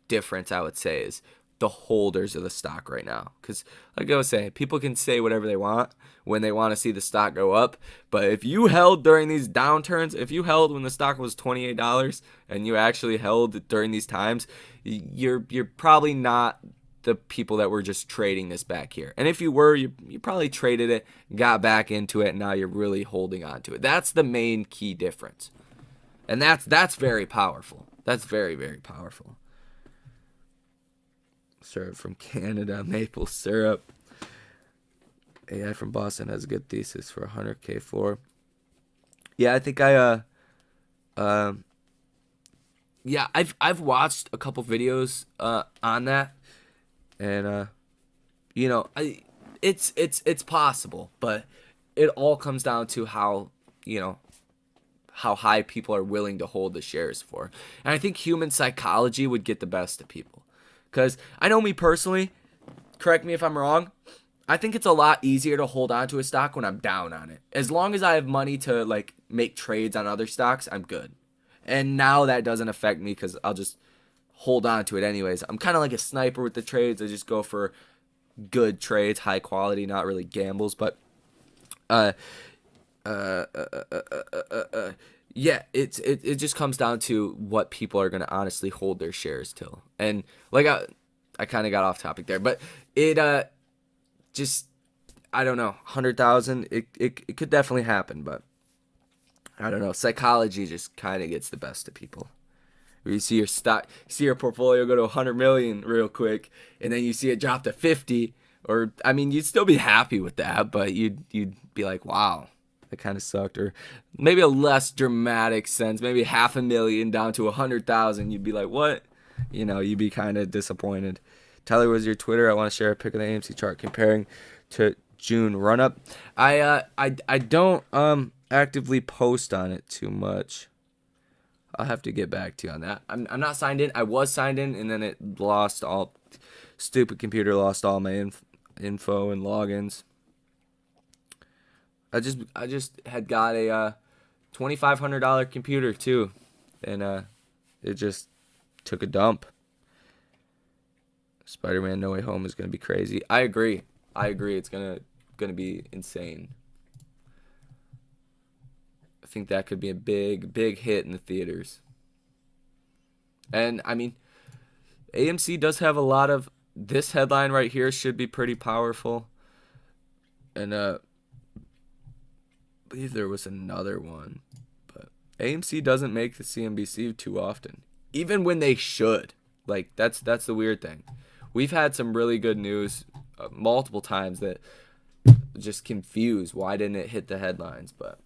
difference, I would say, is the holders of the stock right now. Because like I was saying, people can say whatever they want when they want to see the stock go up, but if you held during these downturns, if you held when the stock was $28 and you actually held during these times, you're probably not the people that were just trading this back here. And if you were, you probably traded it, got back into it, and now you're really holding on to it. That's the main key difference. And that's very powerful. That's very, very powerful. Syrup from Canada, maple syrup. AI from Boston has a good thesis for 100K floor. Yeah, I think I've watched a couple videos on that. And it's possible, but it all comes down to how high people are willing to hold the shares for. And I think human psychology would get the best of people. Because I know me personally, correct me if I'm wrong, I think it's a lot easier to hold on to a stock when I'm down on it. As long as I have money to make trades on other stocks, I'm good. And now that doesn't affect me because I'll just hold on to it anyways. I'm kind of like a sniper with the trades. I just go for good trades, high quality, not really gambles. But Yeah, it just comes down to what people are gonna honestly hold their shares till, and like I kind of got off topic there, but it just I don't know, 100,000. It could definitely happen, but I don't know. Psychology just kind of gets the best of people. Where you see your stock, see your portfolio go to 100 million real quick, and then you see it drop to 50. Or I mean, you'd still be happy with that, but you'd be like, wow, that kind of sucked. Or maybe a less dramatic sense, maybe 500,000 down to 100,000. You'd be like, what? You'd be kind of disappointed. Tyler, was your Twitter? I want to share a pic of the AMC chart comparing to June run up. I don't actively post on it too much. I'll have to get back to you on that. I'm not signed in. I was signed in, and then it lost all. Stupid computer lost all my info and logins. I just had got a $2,500 computer too, and it just took a dump. Spider-Man No Way Home is gonna be crazy. I agree. It's gonna be insane. I think that could be a big hit in the theaters. And I mean, AMC does have a lot of, this headline right here should be pretty powerful. And I believe there was another one, but AMC doesn't make the CNBC too often, even when they should. Like that's the weird thing. We've had some really good news multiple times that just confuse why didn't it hit the headlines, but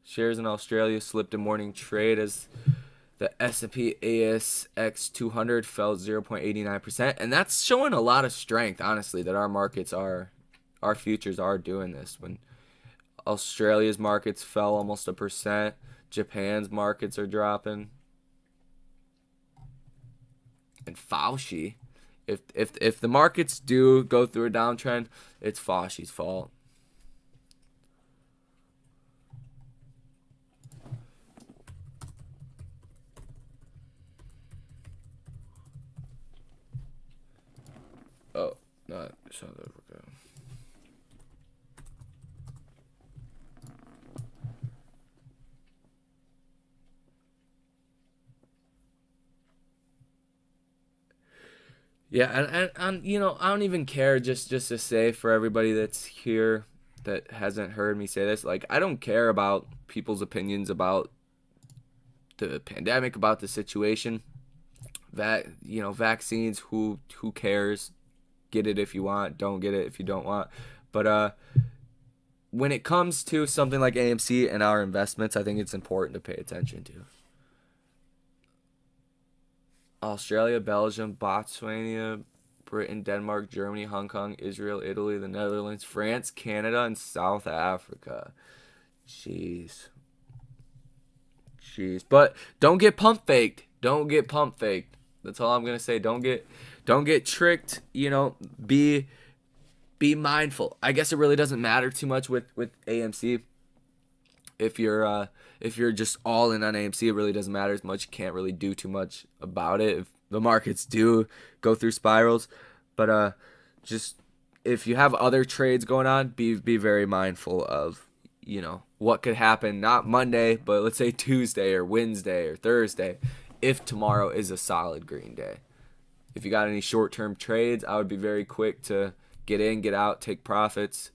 shares in Australia slipped a morning trade as the S&P ASX 200 fell 0.89%, and that's showing a lot of strength, honestly, that our futures are doing this. When Australia's markets fell almost 1%, Japan's markets are dropping, and Fauci, if the markets do go through a downtrend, it's Fauci's fault. Oh, not South Africa. Yeah, and I don't even care, just to say for everybody that's here that hasn't heard me say this, like, I don't care about people's opinions about the pandemic, about the situation. Vaccines, who cares? Get it if you want, don't get it if you don't want. But when it comes to something like AMC and our investments, I think it's important to pay attention to. Australia, Belgium, Botswana, Britain, Denmark, Germany, Hong Kong, Israel, Italy, the Netherlands, France, Canada, and South Africa. Jeez. But don't get pump faked. That's all I'm gonna say. Don't get tricked. Be mindful. I guess it really doesn't matter too much with AMC. If you're just all in on AMC, it really doesn't matter as much. You can't really do too much about it if the markets do go through spirals. But just if you have other trades going on, be very mindful of what could happen. Not Monday, but let's say Tuesday or Wednesday or Thursday, if tomorrow is a solid green day. If you got any short-term trades, I would be very quick to get in, get out, take profits.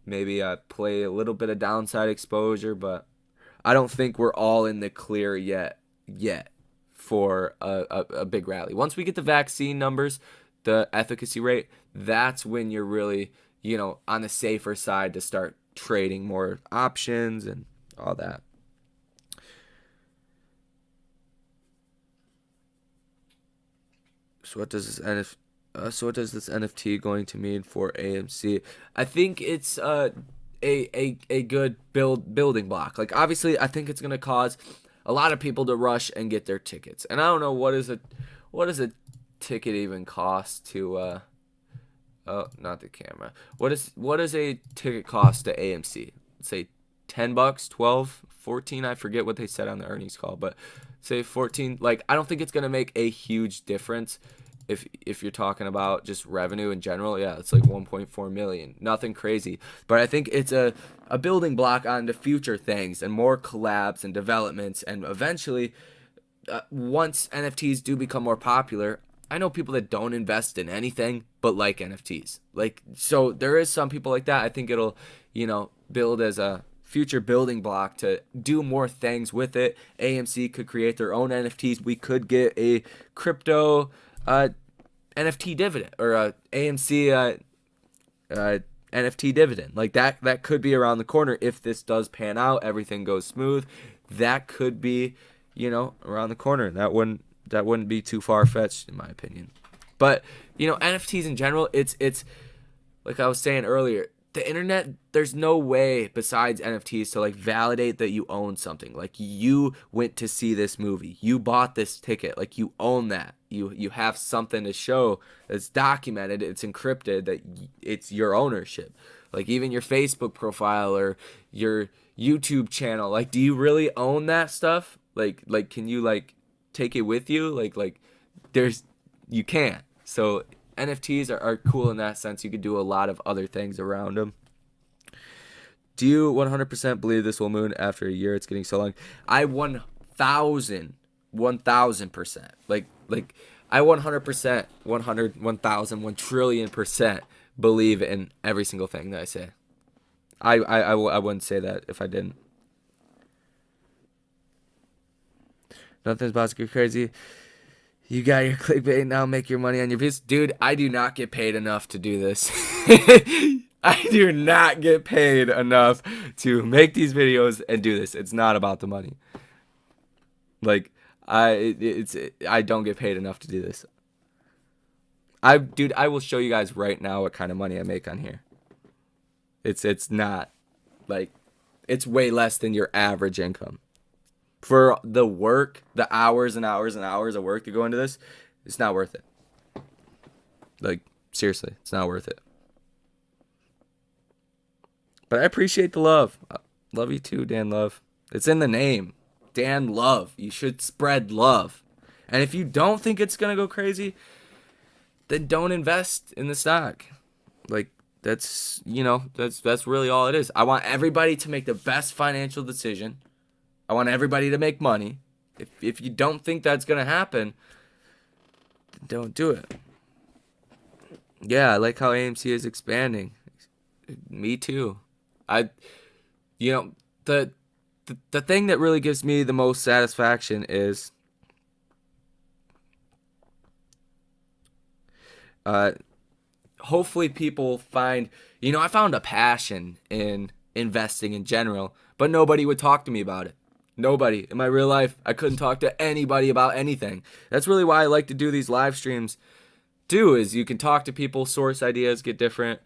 Maybe play a little bit of downside exposure, but I don't think we're all in the clear yet for a big rally. Once we get the vaccine numbers, the efficacy rate, that's when you're really, on the safer side to start trading more options and all that. So what does this NFT going to mean for AMC? I think it's a good building block. Like, obviously, I think it's going to cause a lot of people to rush and get their tickets. And I don't know what does a ticket even cost to oh, not the camera. What does a ticket cost to AMC? Let's say $10, 12, 14, I forget what they said on the earnings call, but say 14. Like, I don't think it's gonna make a huge difference if you're talking about just revenue in general. Yeah, it's like 1.4 million, nothing crazy. But I think it's a building block onto future things and more collabs and developments, and eventually, once NFTs do become more popular, I know people that don't invest in anything but like NFTs. Like, so there is some people like that. I think it'll, build as a future building block to do more things with it. AMC could create their own NFTs. We could get a crypto NFT dividend, or a AMC NFT dividend. Like, that could be around the corner if this does pan out, everything goes smooth. That could be, around the corner. That wouldn't be too far-fetched, in my opinion. But, NFTs in general, it's like I was saying earlier, the internet, there's no way besides NFTs to like validate that you own something. Like, you went to see this movie, you bought this ticket, like, you own that. You have something to show that's documented, it's encrypted, that it's your ownership. Like, even your Facebook profile or your YouTube channel, like, do you really own that stuff? Like can you like take it with you? Like you can't. So NFTs are cool in that sense. You could do a lot of other things around them. Do you 100% believe this will moon after a year? It's getting so long. I 1,000%. Like I 100%, 100, 1,000, 1 trillion% believe in every single thing that I say. I wouldn't say that if I didn't. Nothing's about to get crazy. You got your clickbait, now make your money on your views. Dude, I do not get paid enough to do this. I do not get paid enough to make these videos and do this. It's not about the money. Like, I don't get paid enough to do this. I will show you guys right now what kind of money I make on here. It's not, like, it's way less than your average income. For the work, the hours and hours and hours of work to go into this, it's not worth it. Like, seriously, it's not worth it. But I appreciate the love. Love you too, Dan Love. It's in the name. Dan Love. You should spread love. And if you don't think it's going to go crazy, then don't invest in the stock. Like, that's really all it is. I want everybody to make the best financial decision. I want everybody to make money. If you don't think that's going to happen, then don't do it. Yeah, I like how AMC is expanding. Me too. The thing that really gives me the most satisfaction is hopefully people find, I found a passion in investing in general, but nobody would talk to me about it. Nobody. In my real life, I couldn't talk to anybody about anything. That's really why I like to do these live streams too, is you can talk to people, source ideas, get different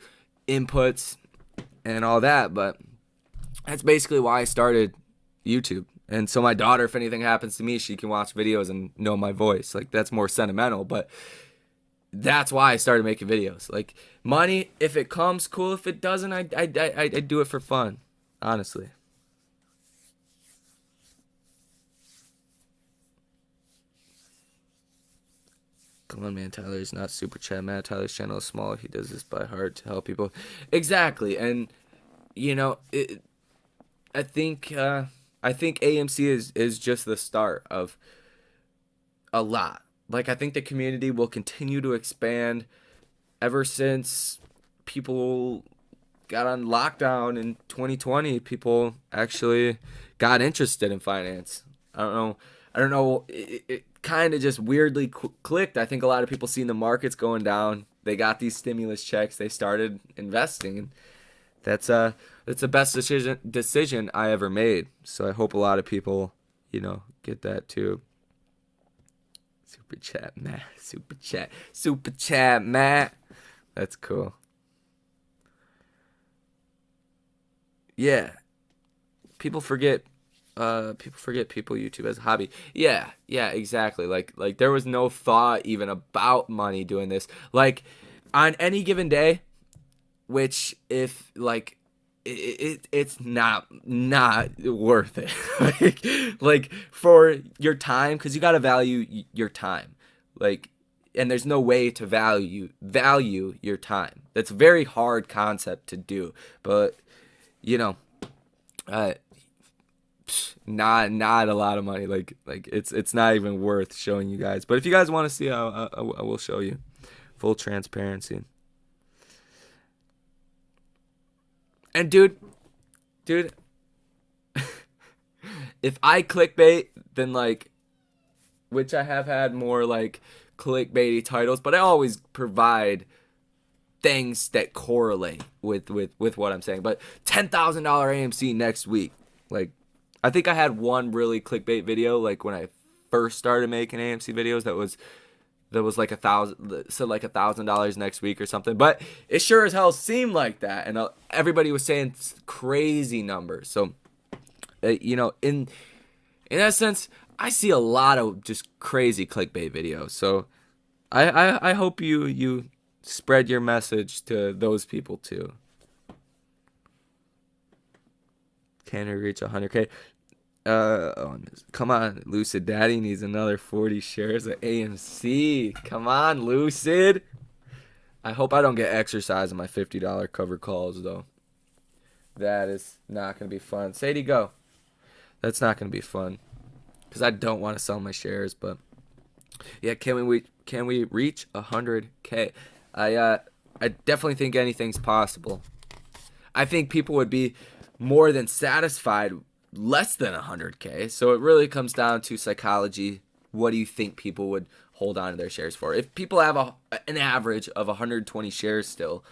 inputs and all that. But that's basically why I started YouTube. And so my daughter, if anything happens to me, she can watch videos and know my voice. Like, that's more sentimental, but that's why I started making videos. Like, money, if it comes, cool. If it doesn't, I do it for fun, honestly. Come on, man. Tyler is not super chat. Matt Tyler's channel is small. He does this by heart to help people. Exactly. And, I think AMC is just the start of a lot. Like, I think the community will continue to expand ever since people got on lockdown in 2020. People actually got interested in finance. I don't know. It kind of just weirdly clicked. I think a lot of people seen the markets going down. They got these stimulus checks. They started investing, and that's the best decision I ever made. So I hope a lot of people, get that too. Super chat, Matt. That's cool. Yeah, people forget people YouTube as a hobby. Yeah, exactly. Like there was no thought even about money doing this. Like, on any given day, which if it's not worth it. like for your time, because you got to value your time. Like, and there's no way to value your time. That's a very hard concept to do, but not a lot of money. Like it's not even worth showing you guys. But if you guys want to see, I will show you. Full transparency. And dude, if I clickbait, then like, which I have had more like clickbaity titles, but I always provide things that correlate with what I'm saying. But $10,000 AMC next week. Like, I think I had one really clickbait video like when I first started making AMC videos that was like $1,000 next week or something. But it sure as hell seemed like that, and everybody was saying crazy numbers. So in that sense, I see a lot of just crazy clickbait videos. So I hope you spread your message to those people too. Can we reach 100K? Come on, Lucid Daddy needs another 40 shares of AMC. Come on, Lucid. I hope I don't get exercise on my $50 cover calls, though. That is not going to be fun. Sadie, go. That's not going to be fun, because I don't want to sell my shares. But yeah, can we reach 100K? I definitely think anything's possible. I think people would be more than satisfied less than 100K. So it really comes down to psychology. What do you think people would hold on to their shares for? If people have an average of 120 shares still,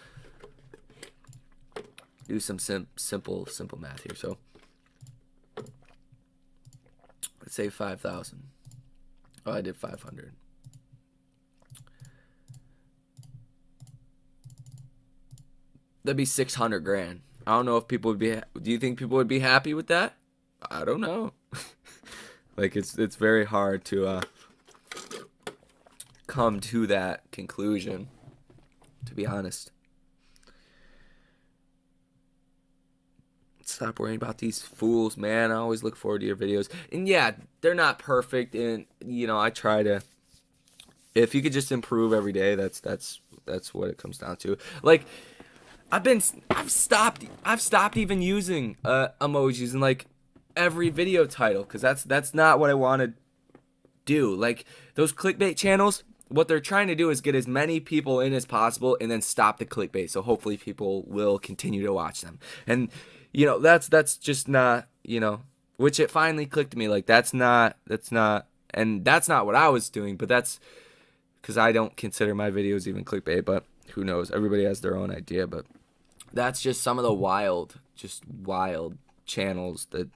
do some simple math here. So let's say 5,000. Oh, I did 500. That'd be 600 grand. I don't know if people would be. Do you think people would be happy with that? I don't know. Like it's very hard to come to that conclusion, to be honest. Stop worrying about these fools, man. I always look forward to your videos. And yeah, they're not perfect, and I try to. If you could just improve every day, that's what it comes down to. Like, I've stopped even using emojis in like every video title, because that's not what I want to do. Like, those clickbait channels, what they're trying to do is get as many people in as possible and then stop the clickbait, so hopefully people will continue to watch them. And that's just not, which it finally clicked to me, like that's not what I was doing. But that's because I don't consider my videos even clickbait, but who knows, everybody has their own idea. But that's just some of the wild channels that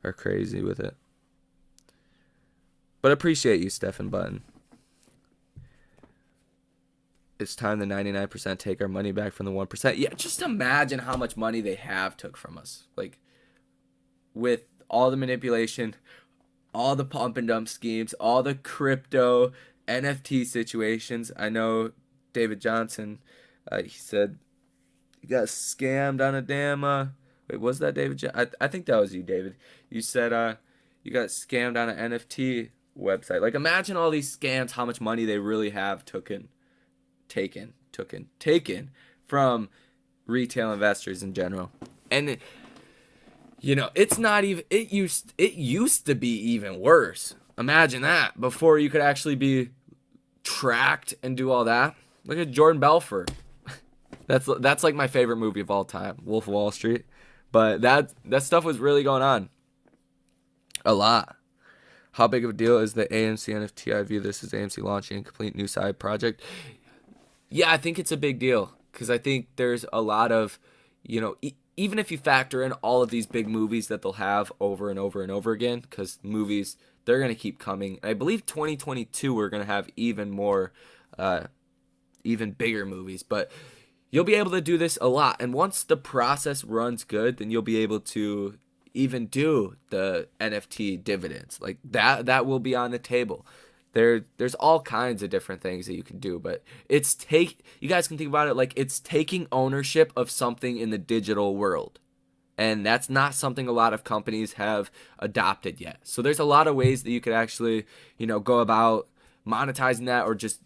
are crazy with it. But appreciate you, Stephen Button. It's time the 99% take our money back from the 1%. Yeah, just imagine how much money they have took from us. Like, with all the manipulation, all the pump and dump schemes, all the crypto NFT situations. I know David Johnson, he said he got scammed on a damn wait, was that David? I think that was you, David. You said you got scammed on an NFT website. Like, imagine all these scams, how much money they really have taken from retail investors in general. And it's not even, it used to be even worse. Imagine that, before you could actually be tracked and do all that. Look at Jordan Belfort. That's like my favorite movie of all time, Wolf of Wall Street. But that stuff was really going on a lot. How big of a deal is the AMC NFT? I view this as AMC launching a complete new side project. Yeah, I think it's a big deal, because I think there's a lot of, even if you factor in all of these big movies that they'll have over and over and over again, because movies, they're going to keep coming. I believe 2022 we're going to have even more, even bigger movies. But you'll be able to do this a lot. And once the process runs good, then you'll be able to even do the NFT dividends. Like, that will be on the table. There's all kinds of different things that you can do, but you guys can think about it like it's taking ownership of something in the digital world. And that's not something a lot of companies have adopted yet. So there's a lot of ways that you could actually, go about monetizing that, or just,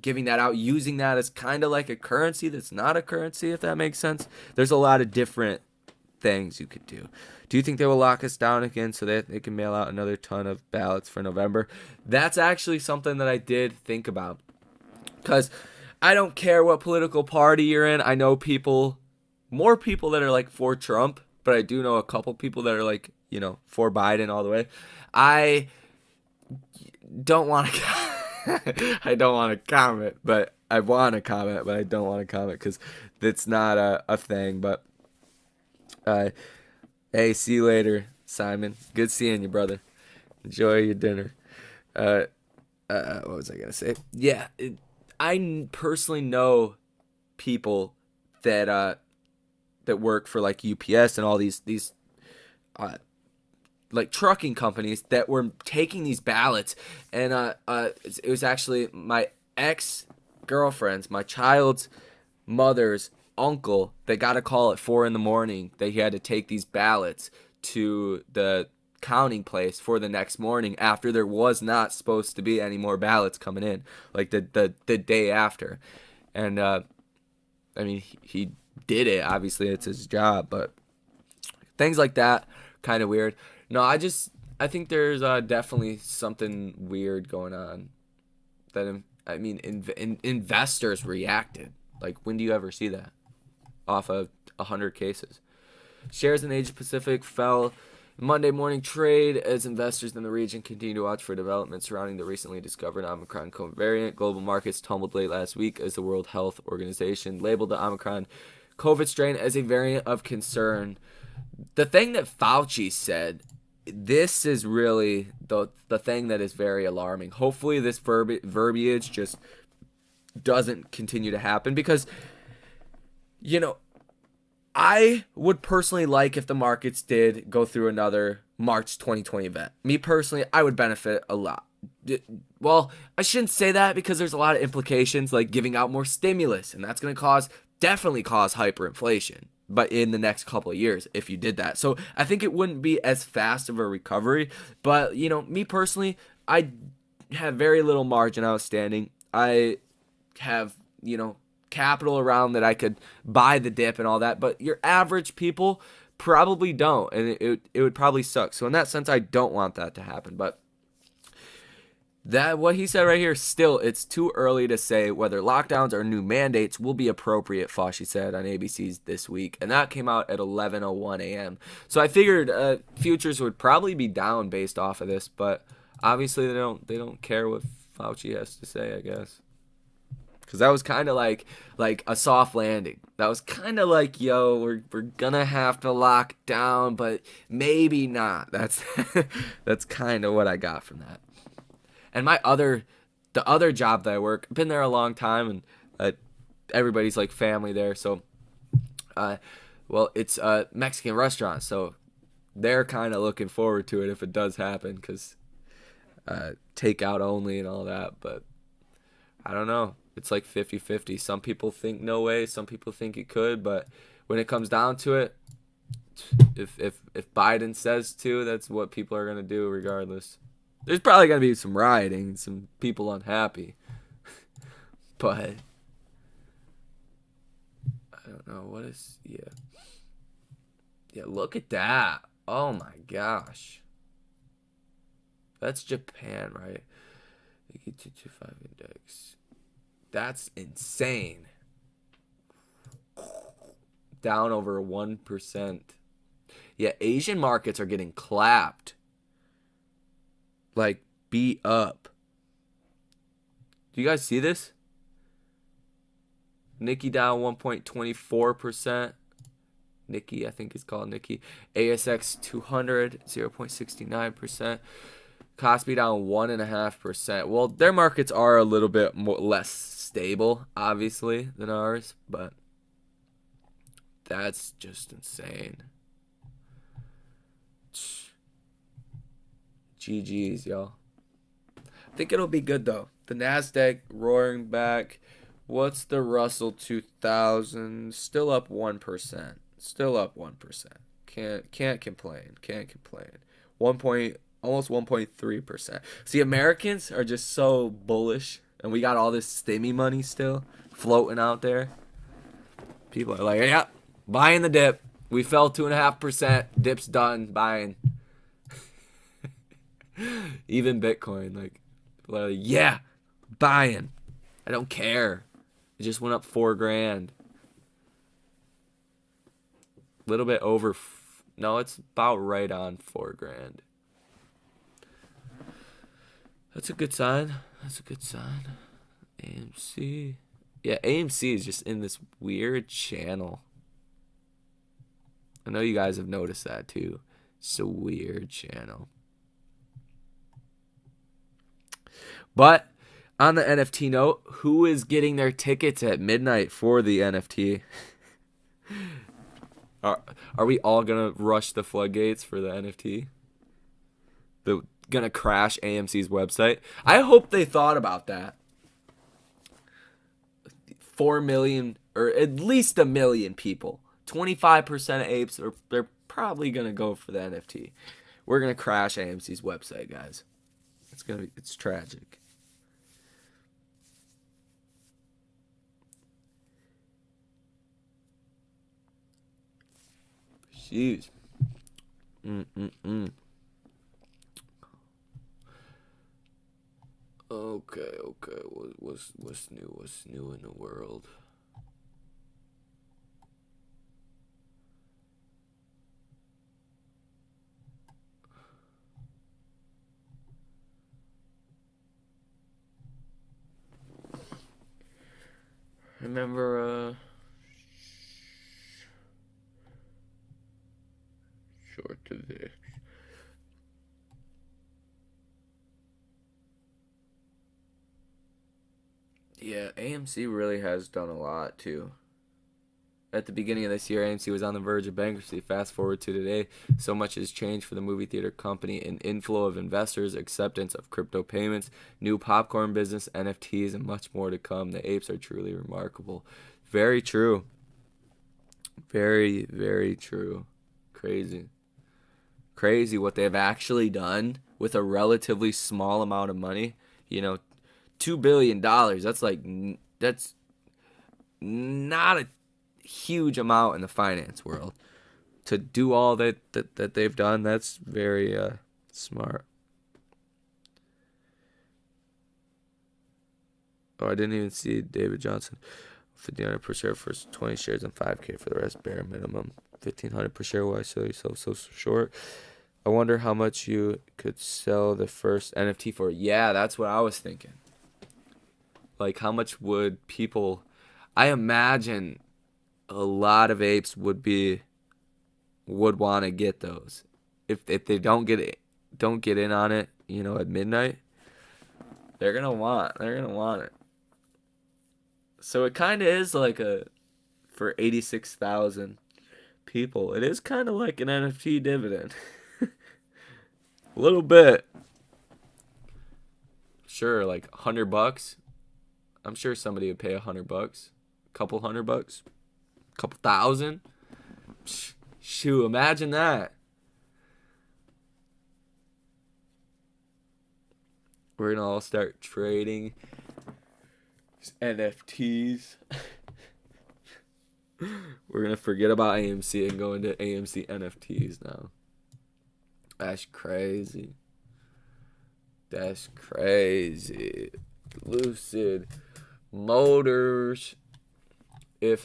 giving that out, using that as kind of like a currency that's not a currency, if that makes sense. There's a lot of different things you could do. Do you think they will lock us down again so that they can mail out another ton of ballots for November? That's actually something that I did think about, because I don't care what political party you're in. I know more people that are like for Trump, but I do know a couple people that are like, for Biden all the way. I don't want to I don't want to comment, but I want to comment, but I don't want to comment because it's not a thing. But hey, see you later, Simon. Good seeing you, brother. Enjoy your dinner. What was I gonna say? Yeah, I personally know people that work for like UPS and all these like trucking companies that were taking these ballots, and it was actually my ex-girlfriend's, my child's mother's uncle that got a call at 4 a.m. that he had to take these ballots to the counting place for the next morning after there was not supposed to be any more ballots coming in, like the day after. And I mean, he did it. Obviously, it's his job, but things like that, kind of weird. No, I think there's definitely something weird going on. That, I mean, investors reacted. Like, when do you ever see that? Off of 100 cases. Shares in Asia Pacific fell Monday morning trade as investors in the region continue to watch for developments surrounding the recently discovered Omicron COVID variant. Global markets tumbled late last week as the World Health Organization labeled the Omicron COVID strain as a variant of concern. The thing that Fauci said, this is really the thing that is very alarming. Hopefully this verbiage just doesn't continue to happen, because, I would personally like if the markets did go through another March 2020 event. Me personally, I would benefit a lot. Well, I shouldn't say that, because there's a lot of implications, like giving out more stimulus, and that's going to definitely cause hyperinflation, but in the next couple of years, if you did that. So I think it wouldn't be as fast of a recovery. But, me personally, I have very little margin outstanding. I have, capital around that I could buy the dip and all that. But your average people probably don't, and it would probably suck. So in that sense, I don't want that to happen. But what he said right here, still, it's too early to say whether lockdowns or new mandates will be appropriate, Fauci said on ABC's This Week. And that came out at 11:01 a.m. So I figured futures would probably be down based off of this, but obviously they don't care what Fauci has to say, I guess. Because that was kind of like a soft landing. That was kind of like, yo, we're gonna have to lock down, but maybe not. That's kind of what I got from that. And the other job that I work, I've been there a long time, and everybody's like family there. So, it's a Mexican restaurant, so they're kind of looking forward to it if it does happen, because takeout only and all that. But I don't know. It's like 50-50. Some people think no way. Some people think it could. But when it comes down to it, if Biden says to, that's what people are gonna do regardless. There's probably going to be some rioting, some people unhappy. But I don't know. What is... Yeah. Yeah, look at that. Oh, my gosh. That's Japan, right? 225 index. That's insane. Down over 1%. Yeah, Asian markets are getting clapped. Like, beat up. Do you guys see this? Nikkei down 1.24%. Nikkei, I think it's called Nikkei. ASX 200, 0.69%. Kospi down 1.5%. Well, their markets are a little bit less stable, obviously, than ours, but that's just insane. GG's, y'all. think it'll be good though. The Nasdaq roaring back. What's the Russell 2000? Still up 1%. Still up 1%. Can't complain. Can't complain. Almost 1.3%. See, Americans are just so bullish, and we got all this stimmy money still floating out there. People are like, yeah, buying the dip. We fell 2.5%. Dip's done. Buying. Even Bitcoin, like, people are like, yeah, buying. I don't care. It just went up $4,000. A little bit over. No, it's about right on $4,000. That's a good sign. That's a good sign. AMC. Yeah, AMC is just in this weird channel. I know you guys have noticed that too. It's a weird channel. But on the NFT note, who is getting their tickets at midnight for the NFT? Are we all going to rush the floodgates for the NFT? They're going to crash AMC's website? I hope they thought about that. 4 million, or at least 1 million people. 25% of apes, they're probably going to go for the NFT. We're going to crash AMC's website, guys. It's tragic. Jeez. Okay. What's new? What's new in the world? Remember, short to this. Yeah, AMC really has done a lot too. At the beginning of this year, AMC was on the verge of bankruptcy. Fast forward to today, so much has changed for the movie theater company. An inflow of investors, acceptance of crypto payments, new popcorn business, NFTs, and much more to come. The apes are truly remarkable. Very true. Very, very true. Crazy. Crazy what they've actually done with a relatively small amount of money. You know, $2 billion. That's not a huge amount in the finance world. To do all that they've done, that's very smart. Oh, I didn't even see David Johnson. $1,500 per share for 20 shares and $5K for the rest, bare minimum. $1,500 per share. Why sell yourself so short? I wonder how much you could sell the first NFT for. Yeah, that's what I was thinking. Like, how much would people... I imagine a lot of apes would want to get those. If they don't get in on it, you know, at midnight, they're gonna want it. So it kind of is like for 86,000 people, it is kind of like an NFT dividend. A little bit. Sure, like $100. I'm sure somebody would pay $100. Couple $100. Couple thousand. Shoot, imagine that. We're gonna all start trading NFTs. We're gonna forget about AMC and go into AMC NFTs now. That's crazy. That's crazy. Lucid Motors. If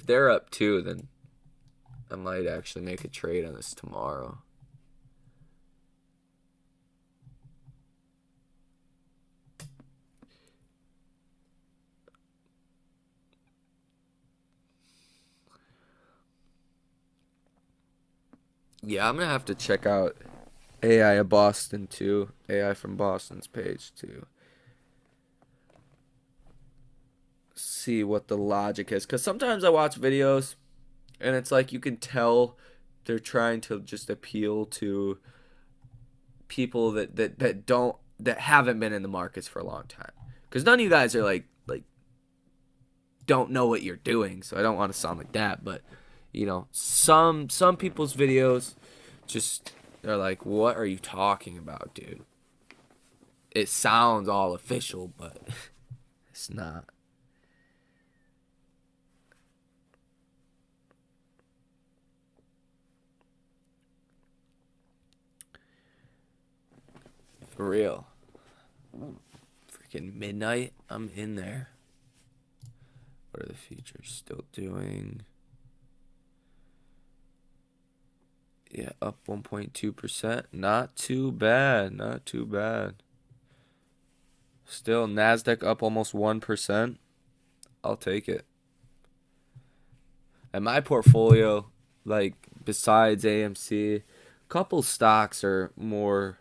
they're up too, then I might actually make a trade on this tomorrow. Yeah, I'm gonna have to check out AI of Boston too. AI from Boston's page too. See what the logic is, because sometimes I watch videos and it's like you can tell they're trying to just appeal to people that don't that haven't been in the markets for a long time. Because none of you guys are like don't know what you're doing, so I don't want to sound like that. But you know, some people's videos just they're like, what are you talking about, dude? It sounds all official, but it's not. For real. Freaking midnight, I'm in there. What are the futures still doing? Yeah, up 1.2%. Not too bad. Not too bad. Still, NASDAQ up almost 1%. I'll take it. And my portfolio, like, besides AMC, a couple stocks are more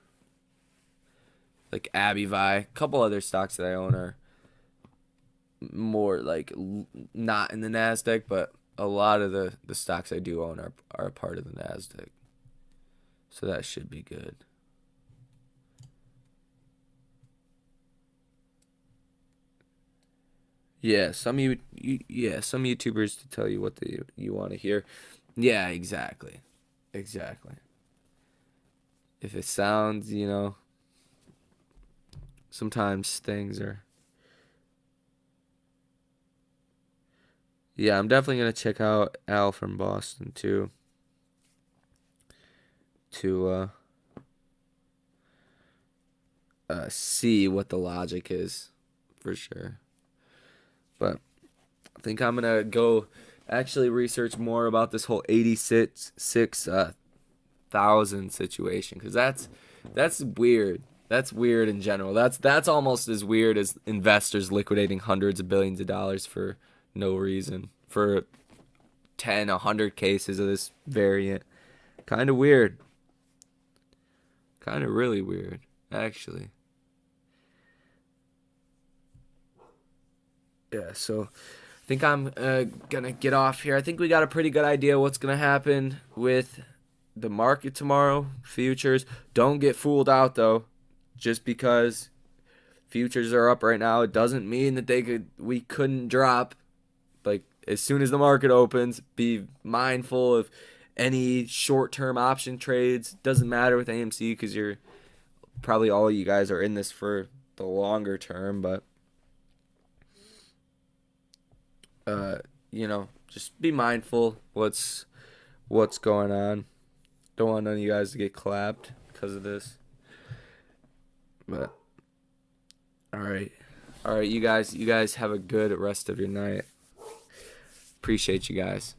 like Abivai. A couple other stocks that I own are more like not in the NASDAQ, but a lot of the stocks I do own are a part of the NASDAQ. So that should be good. Yeah, some YouTubers to tell you what you want to hear. Yeah, exactly. Exactly. If it sounds, sometimes things are. Yeah, I'm definitely going to check out Al from Boston too. To see what the logic is, for sure. But I think I'm going to go actually research more about this whole 86,000 situation, because that's weird. That's weird in general. That's almost as weird as investors liquidating hundreds of billions of dollars for no reason, for 10, 100 cases of this variant. Kind of weird. Kind of really weird, actually. Yeah, so I think I'm going to get off here. I think we got a pretty good idea what's going to happen with the market tomorrow, futures. Don't get fooled out, though. Just because futures are up right now, it doesn't mean that we couldn't drop. Like, as soon as the market opens, be mindful of any short-term option trades. Doesn't matter with AMC because you're probably all you guys are in this for the longer term, but just be mindful what's going on. Don't want none of you guys to get clapped because of this. But all right, you guys have a good rest of your night. Appreciate you guys.